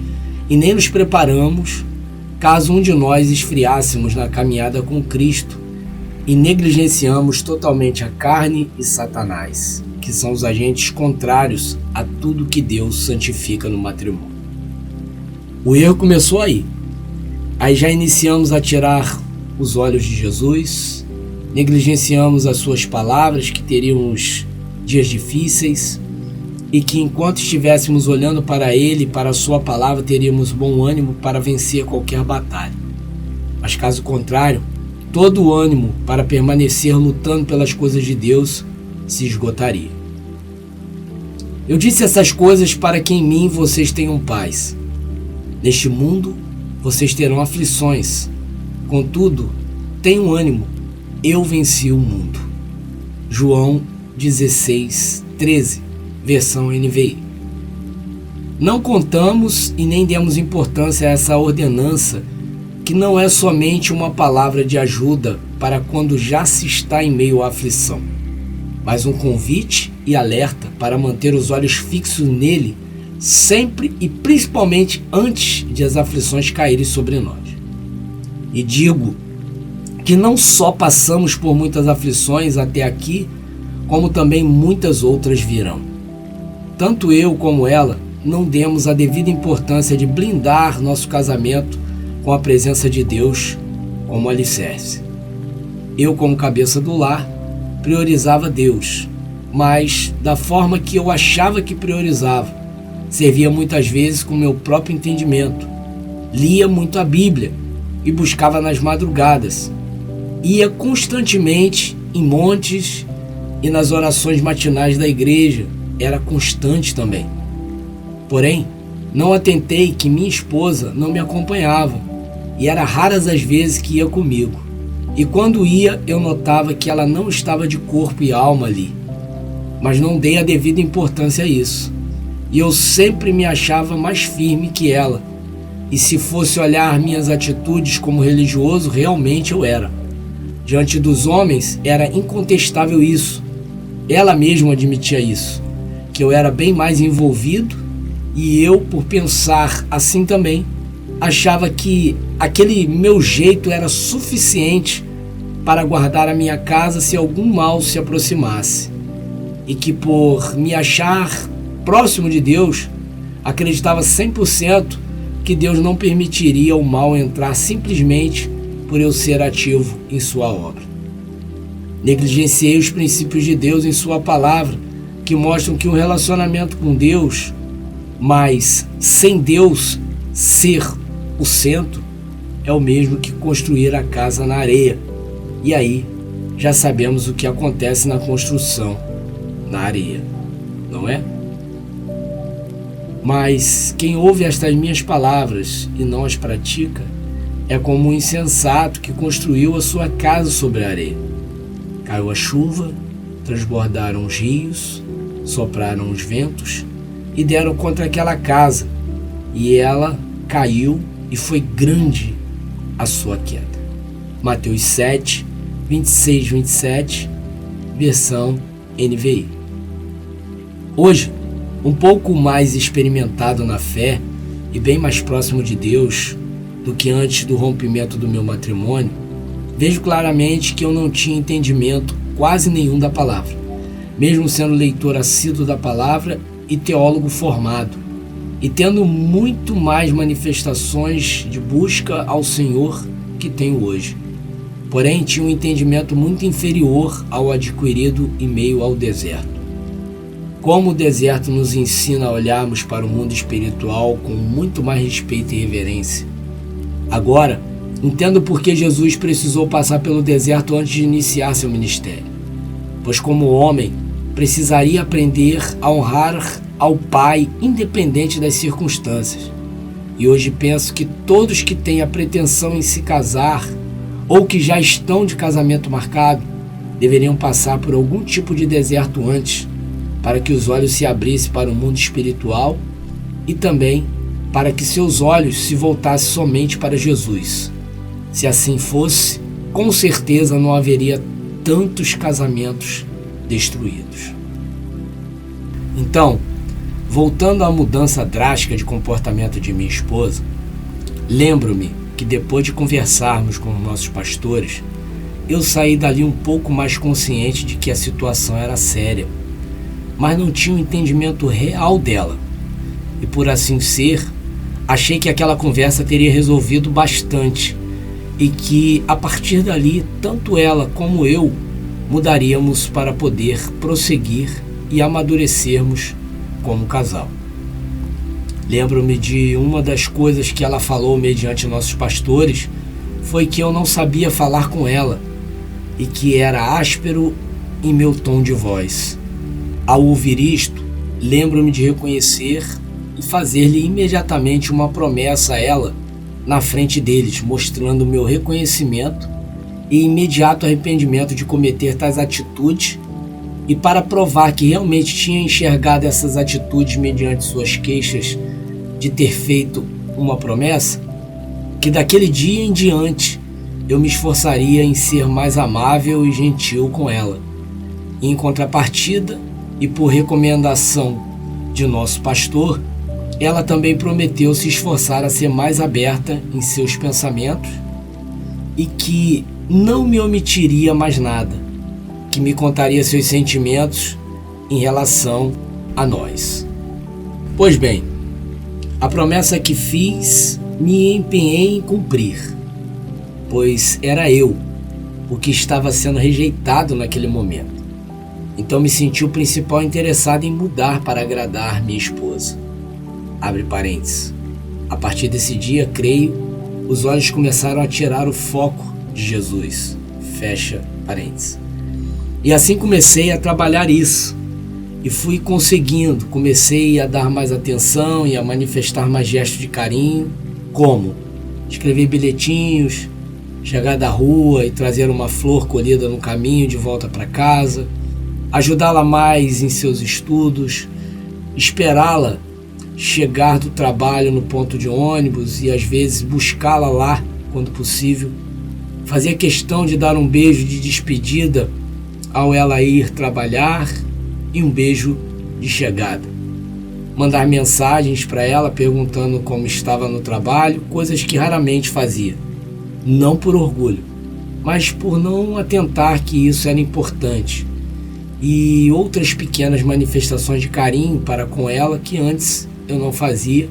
e nem nos preparamos caso um de nós esfriássemos na caminhada com Cristo e negligenciamos totalmente a carne e Satanás, que são os agentes contrários a tudo que Deus santifica no matrimônio. O erro começou aí. Aí já iniciamos a tirar os olhos de Jesus, negligenciamos as suas palavras que teríamos dias difíceis, e que enquanto estivéssemos olhando para Ele e para a Sua palavra, teríamos bom ânimo para vencer qualquer batalha. Mas caso contrário, todo o ânimo para permanecer lutando pelas coisas de Deus se esgotaria. Eu disse essas coisas para que em mim vocês tenham paz. Neste mundo vocês terão aflições. Contudo, tenham ânimo, eu venci o mundo. João 16:13, versão NVI. Não contamos e nem demos importância a essa ordenança, que não é somente uma palavra de ajuda para quando já se está em meio à aflição, mas um convite e alerta para manter os olhos fixos nele sempre e principalmente antes de as aflições caírem sobre nós. E digo que não só passamos por muitas aflições até aqui, como também muitas outras virão. Tanto eu como ela não demos a devida importância de blindar nosso casamento com a presença de Deus como alicerce. Eu, como cabeça do lar, priorizava Deus, mas da forma que eu achava que priorizava. Servia muitas vezes com meu próprio entendimento, lia muito a Bíblia e buscava nas madrugadas. Ia constantemente em montes e nas orações matinais da igreja, era constante também. Porém, não atentei que minha esposa não me acompanhava e era raras as vezes que ia comigo. E quando ia, eu notava que ela não estava de corpo e alma ali, mas não dei a devida importância a isso. E eu sempre me achava mais firme que ela. E se fosse olhar minhas atitudes como religioso, realmente eu era. Diante dos homens, era incontestável isso. Ela mesma admitia isso, que eu era bem mais envolvido, e eu, por pensar assim também, achava que aquele meu jeito era suficiente para guardar a minha casa se algum mal se aproximasse. E que por me achar próximo de Deus, acreditava 100% que Deus não permitiria o mal entrar simplesmente por eu ser ativo em sua obra. Negligenciei os princípios de Deus em sua palavra, que mostram que um relacionamento com Deus, mas sem Deus ser o centro, é o mesmo que construir a casa na areia. E aí, já sabemos o que acontece na construção na areia, não é? Mas quem ouve estas minhas palavras e não as pratica é como um insensato que construiu a sua casa sobre a areia. Caiu a chuva, transbordaram os rios, sopraram os ventos e deram contra aquela casa, e ela caiu e foi grande a sua queda. Mateus 7, 26, 27, versão NVI. Hoje, um pouco mais experimentado na fé e bem mais próximo de Deus do que antes do rompimento do meu matrimônio, vejo claramente que eu não tinha entendimento quase nenhum da palavra, mesmo sendo leitor assíduo da palavra e teólogo formado, e tendo muito mais manifestações de busca ao Senhor que tenho hoje. Porém, tinha um entendimento muito inferior ao adquirido em meio ao deserto. Como o deserto nos ensina a olharmos para o mundo espiritual com muito mais respeito e reverência. Agora, entendo por que Jesus precisou passar pelo deserto antes de iniciar seu ministério. Pois como homem, precisaria aprender a honrar ao Pai independente das circunstâncias. E hoje penso que todos que têm a pretensão em se casar ou que já estão de casamento marcado deveriam passar por algum tipo de deserto antes, para que os olhos se abrissem para o mundo espiritual e também para que seus olhos se voltassem somente para Jesus. Se assim fosse, com certeza não haveria tantos casamentos destruídos. Então, voltando à mudança drástica de comportamento de minha esposa, lembro-me que depois de conversarmos com os nossos pastores, eu saí dali um pouco mais consciente de que a situação era séria, mas não tinha um entendimento real dela. E por assim ser, achei que aquela conversa teria resolvido bastante e que, a partir dali, tanto ela como eu mudaríamos para poder prosseguir e amadurecermos como casal. Lembro-me de uma das coisas que ela falou mediante nossos pastores foi que eu não sabia falar com ela e que era áspero em meu tom de voz. Ao ouvir isto, lembro-me de reconhecer e fazer-lhe imediatamente uma promessa a ela na frente deles, mostrando meu reconhecimento e imediato arrependimento de cometer tais atitudes, e para provar que realmente tinha enxergado essas atitudes mediante suas queixas de ter feito uma promessa, que daquele dia em diante eu me esforçaria em ser mais amável e gentil com ela. E em contrapartida, e por recomendação de nosso pastor, ela também prometeu se esforçar a ser mais aberta em seus pensamentos e que não me omitiria mais nada, que me contaria seus sentimentos em relação a nós. Pois bem, a promessa que fiz me empenhei em cumprir, pois era eu o que estava sendo rejeitado naquele momento. Então me senti o principal interessado em mudar para agradar minha esposa. Abre parênteses. A partir desse dia, creio, os olhos começaram a tirar o foco de Jesus. Fecha parênteses. E assim comecei a trabalhar isso. E fui conseguindo. Comecei a dar mais atenção e a manifestar mais gestos de carinho. Como? Escrever bilhetinhos, chegar da rua e trazer uma flor colhida no caminho de volta para casa. Ajudá-la mais em seus estudos, esperá-la chegar do trabalho no ponto de ônibus e às vezes buscá-la lá quando possível. Fazia questão de dar um beijo de despedida ao ela ir trabalhar e um beijo de chegada. Mandar mensagens para ela perguntando como estava no trabalho, coisas que raramente fazia. Não por orgulho, mas por não atentar que isso era importante. E outras pequenas manifestações de carinho para com ela que antes eu não fazia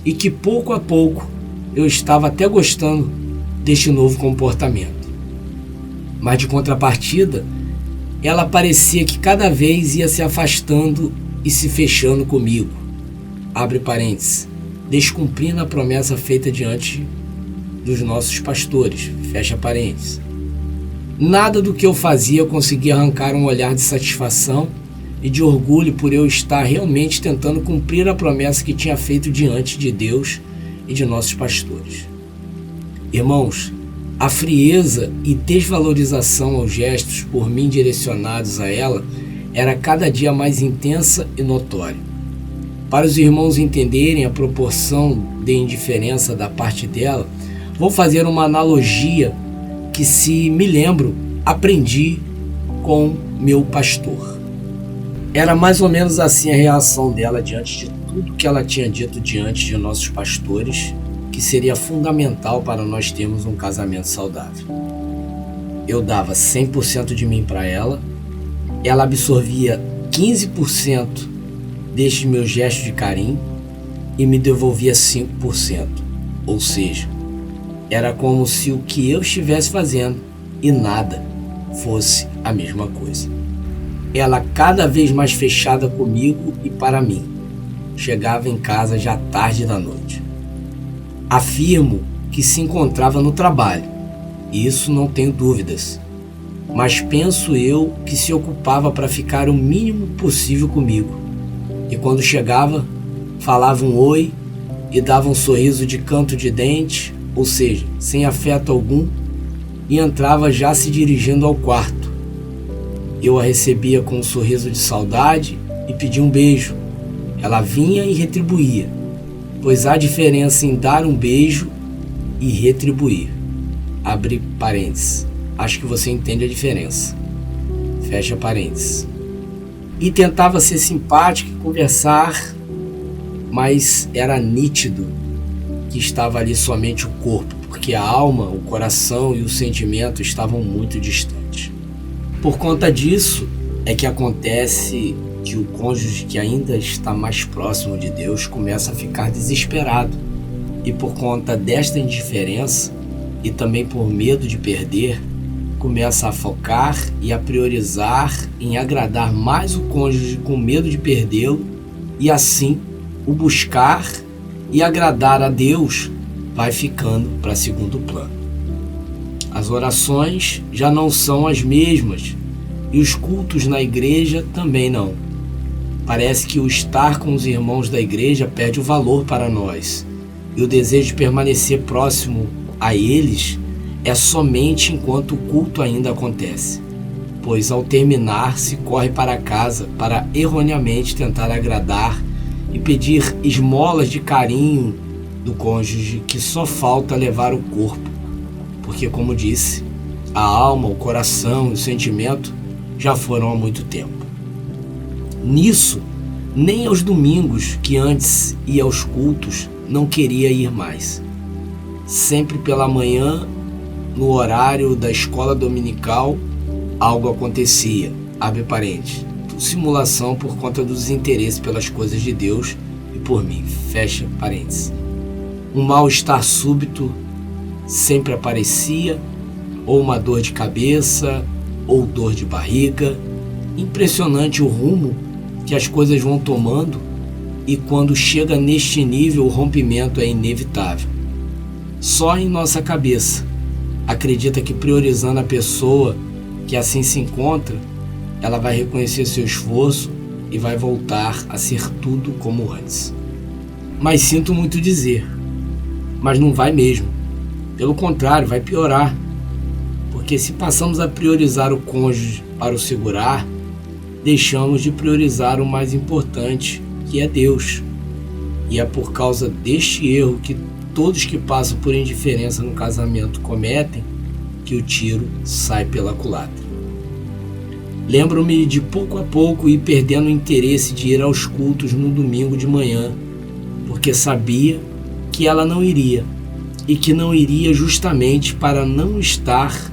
e que pouco a pouco eu estava até gostando deste novo comportamento. Mas de contrapartida, ela parecia que cada vez ia se afastando e se fechando comigo. Abre parênteses, descumprindo a promessa feita diante dos nossos pastores. Fecha parênteses. Nada do que eu fazia eu conseguia arrancar um olhar de satisfação e de orgulho por eu estar realmente tentando cumprir a promessa que tinha feito diante de Deus e de nossos pastores. Irmãos, a frieza e desvalorização aos gestos por mim direcionados a ela era cada dia mais intensa e notória. Para os irmãos entenderem a proporção de indiferença da parte dela, vou fazer uma analogia que, se me lembro, aprendi com meu pastor. Era mais ou menos assim a reação dela diante de tudo que ela tinha dito diante de nossos pastores, que seria fundamental para nós termos um casamento saudável. Eu dava 100% de mim para ela, ela absorvia 15% destes meus gestos de carinho e me devolvia 5%, ou seja, era como se o que eu estivesse fazendo e nada fosse a mesma coisa. Ela cada vez mais fechada comigo e para mim. Chegava em casa já tarde da noite. Afirmo que se encontrava no trabalho, isso não tenho dúvidas. Mas penso eu que se ocupava para ficar o mínimo possível comigo. E quando chegava, falava um oi e dava um sorriso de canto de dente, ou seja, sem afeto algum, e entrava já se dirigindo ao quarto. Eu a recebia com um sorriso de saudade e pedia um beijo. Ela vinha e retribuía, pois há diferença em dar um beijo e retribuir. Abre parênteses. Acho que você entende a diferença. Fecha parênteses. E tentava ser simpática e conversar, mas era nítido que estava ali somente o corpo, porque a alma, o coração e o sentimento estavam muito distantes. Por conta disso é que acontece que o cônjuge que ainda está mais próximo de Deus começa a ficar desesperado, e por conta desta indiferença e também por medo de perder, começa a focar e a priorizar em agradar mais o cônjuge com medo de perdê-lo e assim o buscar e agradar a Deus vai ficando para segundo plano. As orações já não são as mesmas e os cultos na igreja também não. Parece que o estar com os irmãos da igreja perde o valor para nós e o desejo de permanecer próximo a eles é somente enquanto o culto ainda acontece, pois ao terminar se corre para casa para erroneamente tentar agradar e pedir esmolas de carinho do cônjuge que só falta levar o corpo, porque como disse, a alma, o coração e o sentimento já foram há muito tempo. Nisso, nem aos domingos que antes ia aos cultos não queria ir mais. Sempre pela manhã, no horário da escola dominical, algo acontecia, abre parênteses, simulação por conta do desinteresse pelas coisas de Deus e por mim, fecha parênteses. Um mal-estar súbito sempre aparecia, ou uma dor de cabeça, ou dor de barriga. Impressionante o rumo que as coisas vão tomando e quando chega neste nível o rompimento é inevitável. Só em nossa cabeça acredita que priorizando a pessoa que assim se encontra, ela vai reconhecer seu esforço e vai voltar a ser tudo como antes. Mas sinto muito dizer, mas não vai mesmo. Pelo contrário, vai piorar. Porque se passamos a priorizar o cônjuge para o segurar, deixamos de priorizar o mais importante, que é Deus. E é por causa deste erro que todos que passam por indiferença no casamento cometem, que o tiro sai pela culatra. Lembro-me de pouco a pouco ir perdendo o interesse de ir aos cultos no domingo de manhã, porque sabia que ela não iria, e que não iria justamente para não estar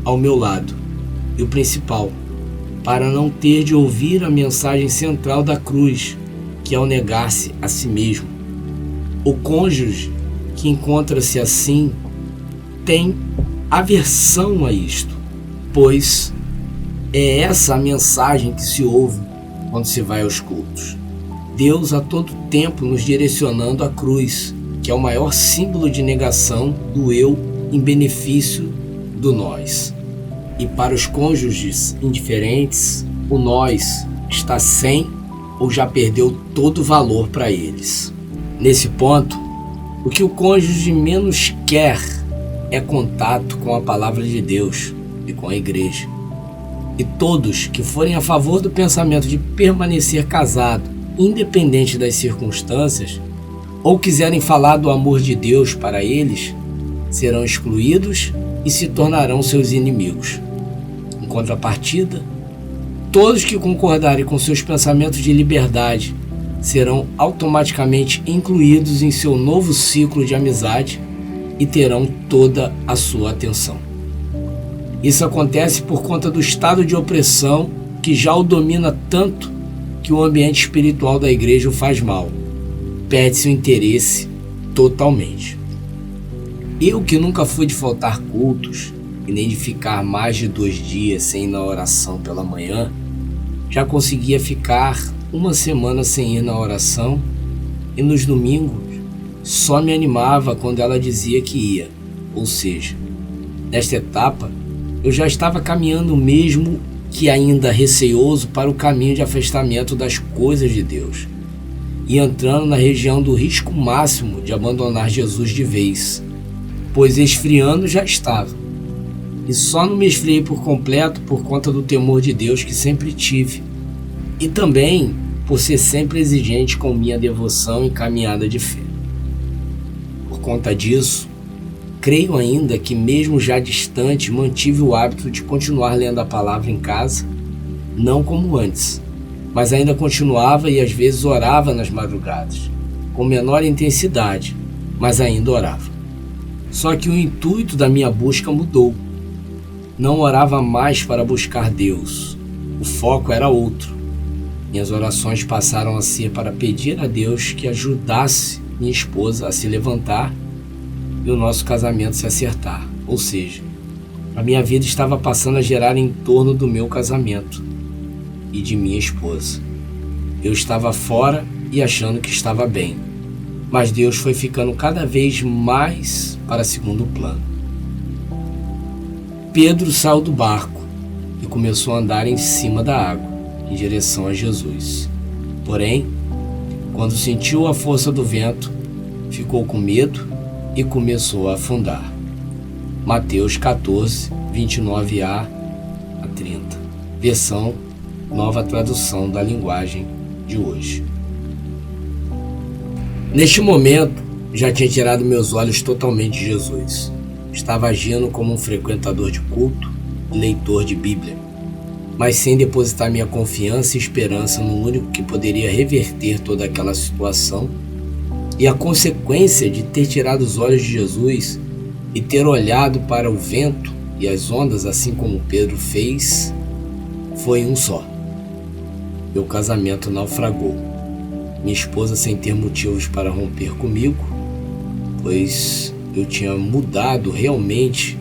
ao meu lado. E o principal, para não ter de ouvir a mensagem central da cruz, que é o negar-se a si mesmo. O cônjuge que encontra-se assim tem aversão a isto, pois é essa a mensagem que se ouve quando se vai aos cultos. Deus a todo tempo nos direcionando à cruz, que é o maior símbolo de negação do eu em benefício do nós. E para os cônjuges indiferentes, o nós está sem ou já perdeu todo o valor para eles. Nesse ponto, o que o cônjuge menos quer é contato com a palavra de Deus e com a igreja. E todos que forem a favor do pensamento de permanecer casado, independente das circunstâncias, ou quiserem falar do amor de Deus para eles, serão excluídos e se tornarão seus inimigos. Em contrapartida, todos que concordarem com seus pensamentos de liberdade serão automaticamente incluídos em seu novo ciclo de amizade e terão toda a sua atenção. Isso acontece por conta do estado de opressão que já o domina tanto que o ambiente espiritual da igreja o faz mal. Perde-se o interesse totalmente. Eu que nunca fui de faltar cultos e nem de ficar mais de 2 dias sem ir na oração pela manhã, já conseguia ficar uma semana sem ir na oração e nos domingos só me animava quando ela dizia que ia. Ou seja, nesta etapa eu já estava caminhando mesmo que ainda receoso para o caminho de afastamento das coisas de Deus e entrando na região do risco máximo de abandonar Jesus de vez, pois esfriando já estava. E só não me esfriei por completo por conta do temor de Deus que sempre tive e também por ser sempre exigente com minha devoção e caminhada de fé. Por conta disso, creio ainda que mesmo já distante mantive o hábito de continuar lendo a palavra em casa, não como antes, mas ainda continuava e às vezes orava nas madrugadas, com menor intensidade, mas ainda orava. Só que o intuito da minha busca mudou. Não orava mais para buscar Deus, o foco era outro. Minhas orações passaram a ser para pedir a Deus que ajudasse minha esposa a se levantar e o nosso casamento se acertar. Ou seja, a minha vida estava passando a girar em torno do meu casamento e de minha esposa. Eu estava fora e achando que estava bem. Mas Deus foi ficando cada vez mais para segundo plano. Pedro saiu do barco e começou a andar em cima da água, em direção a Jesus. Porém, quando sentiu a força do vento, ficou com medo e começou a afundar. Mateus 14, 29a a 30. Versão Nova Tradução da Linguagem de hoje. Neste momento, já tinha tirado meus olhos totalmente de Jesus. Estava agindo como um frequentador de culto e leitor de Bíblia, mas sem depositar minha confiança e esperança no único que poderia reverter toda aquela situação. E a consequência de ter tirado os olhos de Jesus e ter olhado para o vento e as ondas, assim como Pedro fez, foi um só. Meu casamento naufragou. Minha esposa, sem ter motivos para romper comigo, pois eu tinha mudado realmente,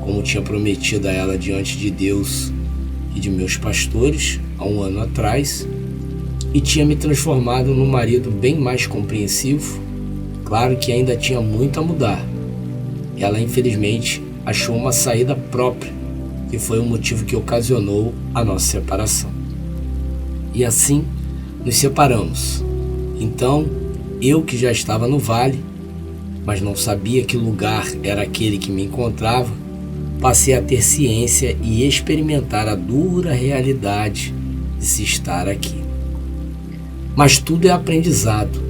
como tinha prometido a ela diante de Deus e de meus pastores há um ano atrás, e tinha me transformado num marido bem mais compreensivo. Claro que ainda tinha muito a mudar. Ela, infelizmente, achou uma saída própria, que foi o motivo que ocasionou a nossa separação. E assim, nos separamos. Então, eu que já estava no vale, mas não sabia que lugar era aquele que me encontrava, passei a ter ciência e experimentar a dura realidade de se estar aqui. Mas tudo é aprendizado,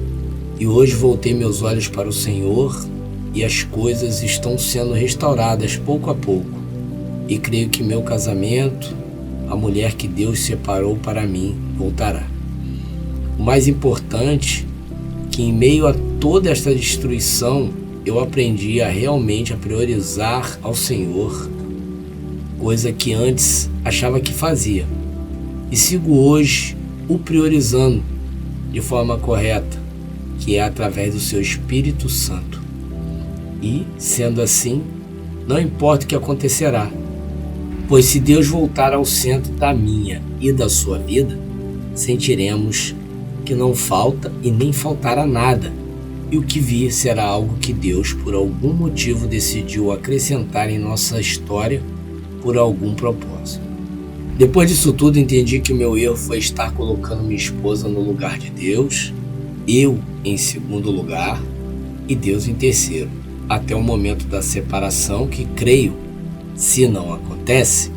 e hoje voltei meus olhos para o Senhor e as coisas estão sendo restauradas pouco a pouco, e creio que meu casamento, a mulher que Deus separou para mim, voltará. O mais importante é que em meio a toda esta destruição, eu aprendi a realmente priorizar ao Senhor, coisa que antes achava que fazia, e sigo hoje o priorizando de forma correta, que é através do seu Espírito Santo. E, sendo assim, não importa o que acontecerá, pois se Deus voltar ao centro da minha e da sua vida, sentiremos que não falta e nem faltará nada, e o que vir será algo que Deus, por algum motivo, decidiu acrescentar em nossa história por algum propósito. Depois disso tudo, entendi que o meu erro foi estar colocando minha esposa no lugar de Deus, eu em segundo lugar e Deus em terceiro, até o momento da separação, que creio, se não acontece,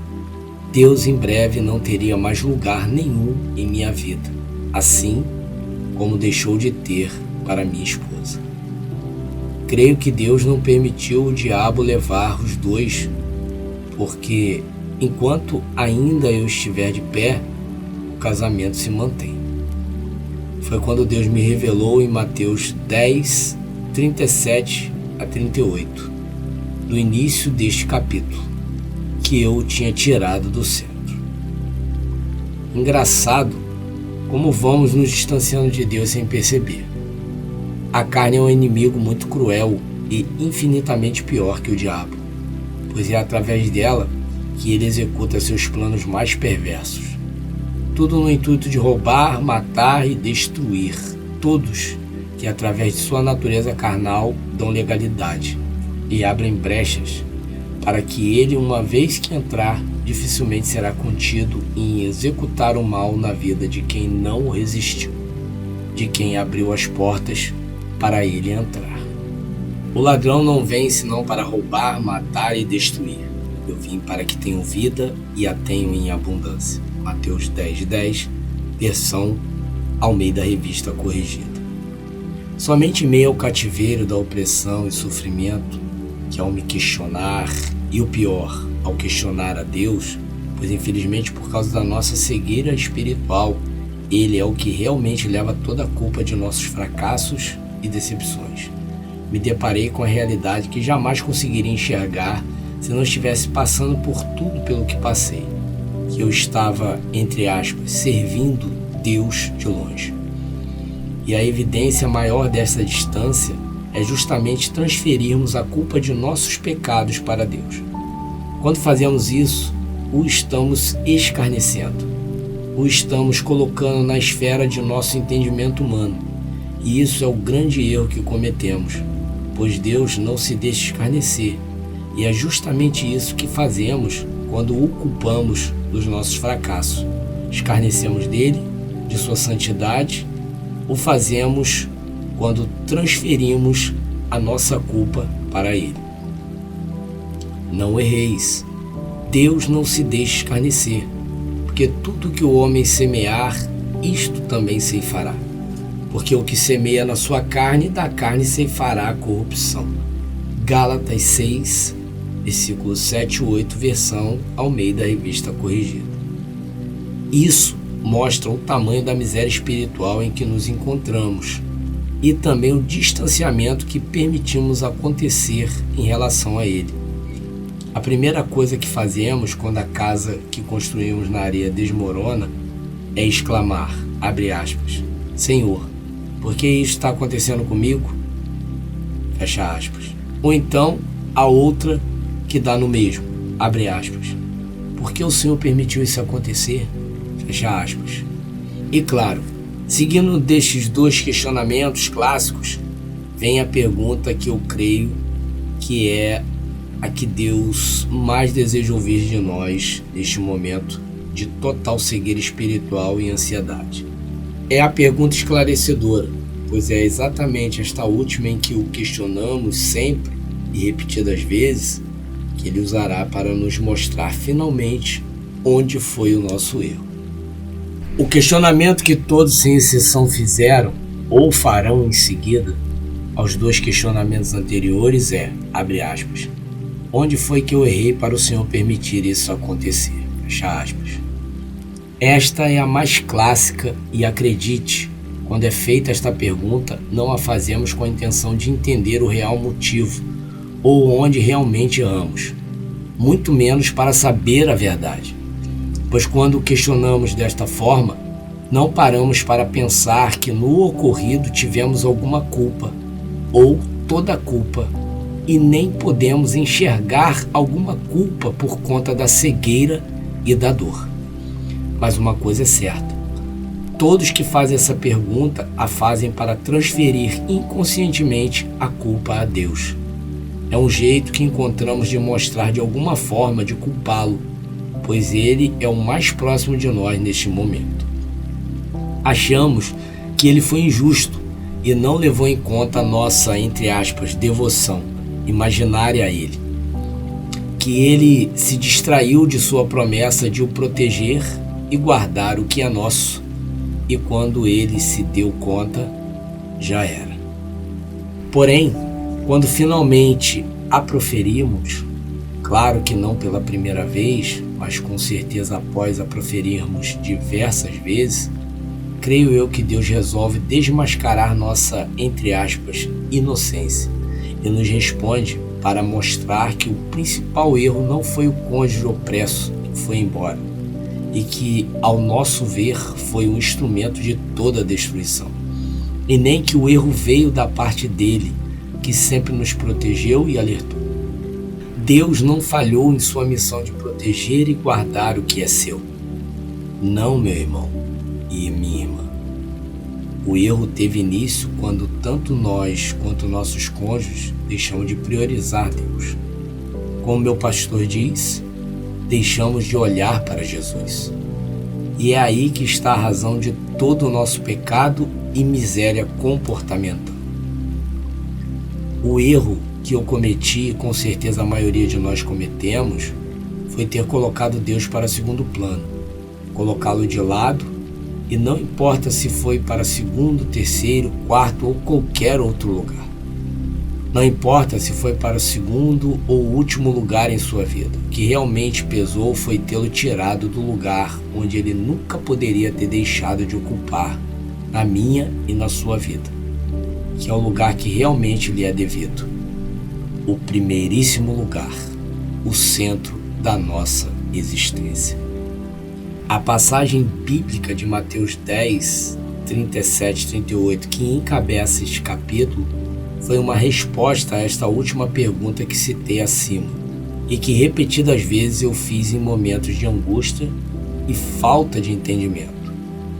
Deus em breve não teria mais lugar nenhum em minha vida, assim como deixou de ter para minha esposa. Creio que Deus não permitiu o diabo levar os dois, porque enquanto ainda eu estiver de pé, o casamento se mantém. Foi quando Deus me revelou em Mateus 10, 37 a 38, do início deste capítulo, que eu o tinha tirado do centro. Engraçado como vamos nos distanciando de Deus sem perceber. A carne é um inimigo muito cruel e infinitamente pior que o diabo, pois é através dela que ele executa seus planos mais perversos. Tudo no intuito de roubar, matar e destruir. Todos que, através de sua natureza carnal, dão legalidade e abrem brechas para que ele, uma vez que entrar, dificilmente será contido em executar o mal na vida de quem não o resistiu, de quem abriu as portas para ele entrar. O ladrão não vem senão para roubar, matar e destruir. Eu vim para que tenham vida e a tenham em abundância. Mateus 10:10, versão Almeida Revista Corrigida. Somente em meio ao cativeiro da opressão e sofrimento, que ao me questionar, e o pior, ao questionar a Deus, pois infelizmente por causa da nossa cegueira espiritual, Ele é o que realmente leva toda a culpa de nossos fracassos e decepções. Me deparei com a realidade que jamais conseguiria enxergar se não estivesse passando por tudo pelo que passei, que eu estava, entre aspas, servindo Deus de longe. E a evidência maior dessa distância é justamente transferirmos a culpa de nossos pecados para Deus. Quando fazemos isso, o estamos escarnecendo. o estamos colocando na esfera de nosso entendimento humano. E isso é o grande erro que cometemos, pois Deus não se deixa escarnecer. E é justamente isso que fazemos quando o culpamos dos nossos fracassos. Escarnecemos dele, de sua santidade, o fazemos quando transferimos a nossa culpa para ele. Não erreis. Deus não se deixa escarnecer, porque tudo que o homem semear, isto também ceifará. Porque o que semeia na sua carne, da carne ceifará a corrupção. Gálatas 6, versículos 7 e 8, versão Almeida Revista Corrigida. Isso mostra o tamanho da miséria espiritual em que nos encontramos e também o distanciamento que permitimos acontecer em relação a ele. A primeira coisa que fazemos quando a casa que construímos na areia desmorona é exclamar, abre aspas, Senhor, por que isso está acontecendo comigo? Fecha aspas. Ou então a outra que dá no mesmo, abre aspas. Por que o Senhor permitiu isso acontecer? Fecha aspas. E claro, seguindo destes dois questionamentos clássicos, vem a pergunta que eu creio que é a que Deus mais deseja ouvir de nós neste momento de total cegueira espiritual e ansiedade. É a pergunta esclarecedora, pois é exatamente esta última em que o questionamos sempre e repetidas vezes que ele usará para nos mostrar finalmente onde foi o nosso erro. O questionamento que todos sem exceção fizeram ou farão em seguida aos dois questionamentos anteriores é, abre aspas, onde foi que eu errei para o Senhor permitir isso acontecer? Fecha aspas. Esta é a mais clássica e acredite, quando é feita esta pergunta, não a fazemos com a intenção de entender o real motivo ou onde realmente erramos, muito menos para saber a verdade. Pois quando questionamos desta forma, não paramos para pensar que no ocorrido tivemos alguma culpa ou toda a culpa e nem podemos enxergar alguma culpa por conta da cegueira e da dor. Mas uma coisa é certa, todos que fazem essa pergunta a fazem para transferir inconscientemente a culpa a Deus. É um jeito que encontramos de mostrar de alguma forma de culpá-lo, pois ele é o mais próximo de nós neste momento. Achamos que ele foi injusto e não levou em conta a nossa, entre aspas, devoção imaginária a ele. Que ele se distraiu de sua promessa de o proteger e guardar o que é nosso, e quando ele se deu conta, já era. Porém, quando finalmente a proferimos, claro que não pela primeira vez, mas com certeza após a proferirmos diversas vezes, creio eu que Deus resolve desmascarar nossa, entre aspas, inocência e nos responde para mostrar que o principal erro não foi o cônjuge opresso que foi embora e que, ao nosso ver, foi um instrumento de toda a destruição, e nem que o erro veio da parte dele, que sempre nos protegeu e alertou. Deus não falhou em sua missão de proteger e guardar o que é seu. Não, meu irmão e minha irmã. O erro teve início quando tanto nós quanto nossos cônjuges deixamos de priorizar Deus. Como meu pastor diz, deixamos de olhar para Jesus. E é aí que está a razão de todo o nosso pecado e miséria comportamental. O erro que eu cometi, e com certeza a maioria de nós cometemos, foi ter colocado Deus para segundo plano, colocá-lo de lado, e não importa se foi para segundo, terceiro, quarto ou qualquer outro lugar. Não importa se foi para o segundo ou último lugar em sua vida. O que realmente pesou foi tê-lo tirado do lugar onde ele nunca poderia ter deixado de ocupar na minha e na sua vida, que é o lugar que realmente lhe é devido. O primeiríssimo lugar, o centro da nossa existência. A passagem bíblica de Mateus 10, 37 e 38, que encabeça este capítulo, foi uma resposta a esta última pergunta que citei acima e que repetidas vezes eu fiz em momentos de angústia e falta de entendimento.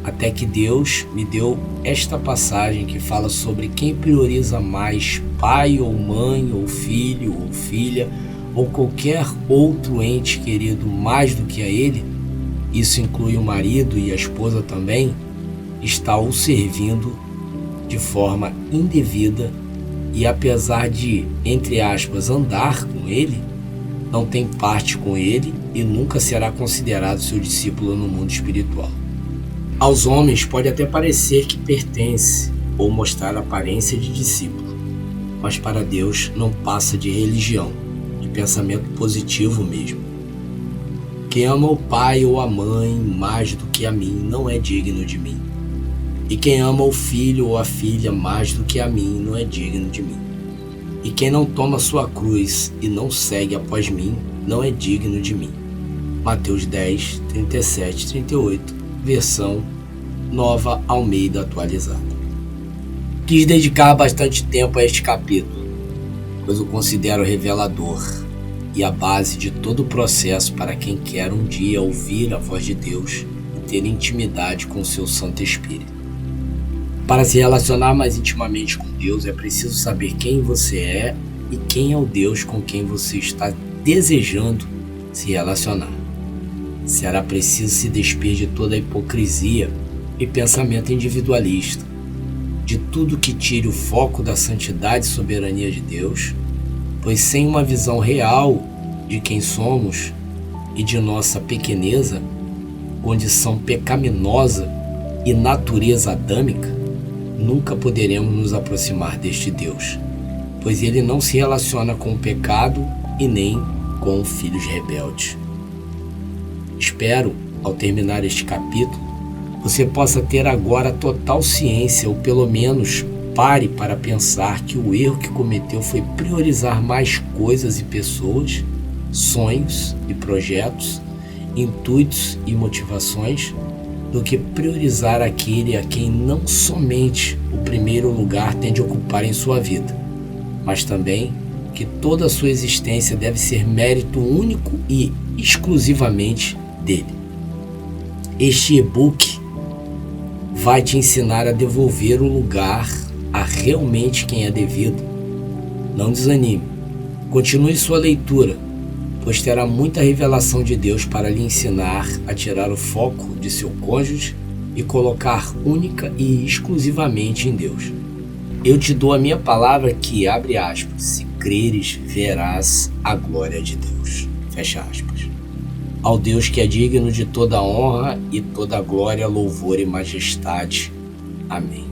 Até que Deus me deu esta passagem que fala sobre quem prioriza mais pai ou mãe ou filho ou filha ou qualquer outro ente querido mais do que a ele, isso inclui o marido e a esposa também, está o servindo de forma indevida e apesar de, entre aspas, andar com ele, não tem parte com ele e nunca será considerado seu discípulo no mundo espiritual. Aos homens pode até parecer que pertence ou mostrar aparência de discípulo, mas para Deus não passa de religião, de pensamento positivo mesmo. Quem ama o pai ou a mãe mais do que a mim não é digno de mim. E quem ama o filho ou a filha mais do que a mim não é digno de mim. E quem não toma sua cruz e não segue após mim não é digno de mim. Mateus 10, 37, 38, versão Nova Almeida atualizada. Quis dedicar bastante tempo a este capítulo, pois o considero revelador e a base de todo o processo para quem quer um dia ouvir a voz de Deus e ter intimidade com o seu Santo Espírito. Para se relacionar mais intimamente com Deus é preciso saber quem você é e quem é o Deus com quem você está desejando se relacionar. Será preciso se despir de toda a hipocrisia e pensamento individualista, de tudo que tire o foco da santidade e soberania de Deus, pois sem uma visão real de quem somos e de nossa pequeneza, condição pecaminosa e natureza adâmica, nunca poderemos nos aproximar deste Deus, pois ele não se relaciona com o pecado e nem com filhos rebeldes. Espero, ao terminar este capítulo, você possa ter agora total ciência, ou pelo menos pare para pensar que o erro que cometeu foi priorizar mais coisas e pessoas, sonhos e projetos, intuitos e motivações, do que priorizar aquele a quem não somente o primeiro lugar tem de ocupar em sua vida, mas também que toda a sua existência deve ser mérito único e exclusivamente dele. Este e-book vai te ensinar a devolver o lugar a realmente quem é devido. Não desanime, continue sua leitura, pois terá muita revelação de Deus para lhe ensinar a tirar o foco de seu cônjuge e colocar única e exclusivamente em Deus. Eu te dou a minha palavra que, abre aspas, se creres, verás a glória de Deus. Fecha aspas. Ao Deus que é digno de toda honra e toda glória, louvor e majestade. Amém.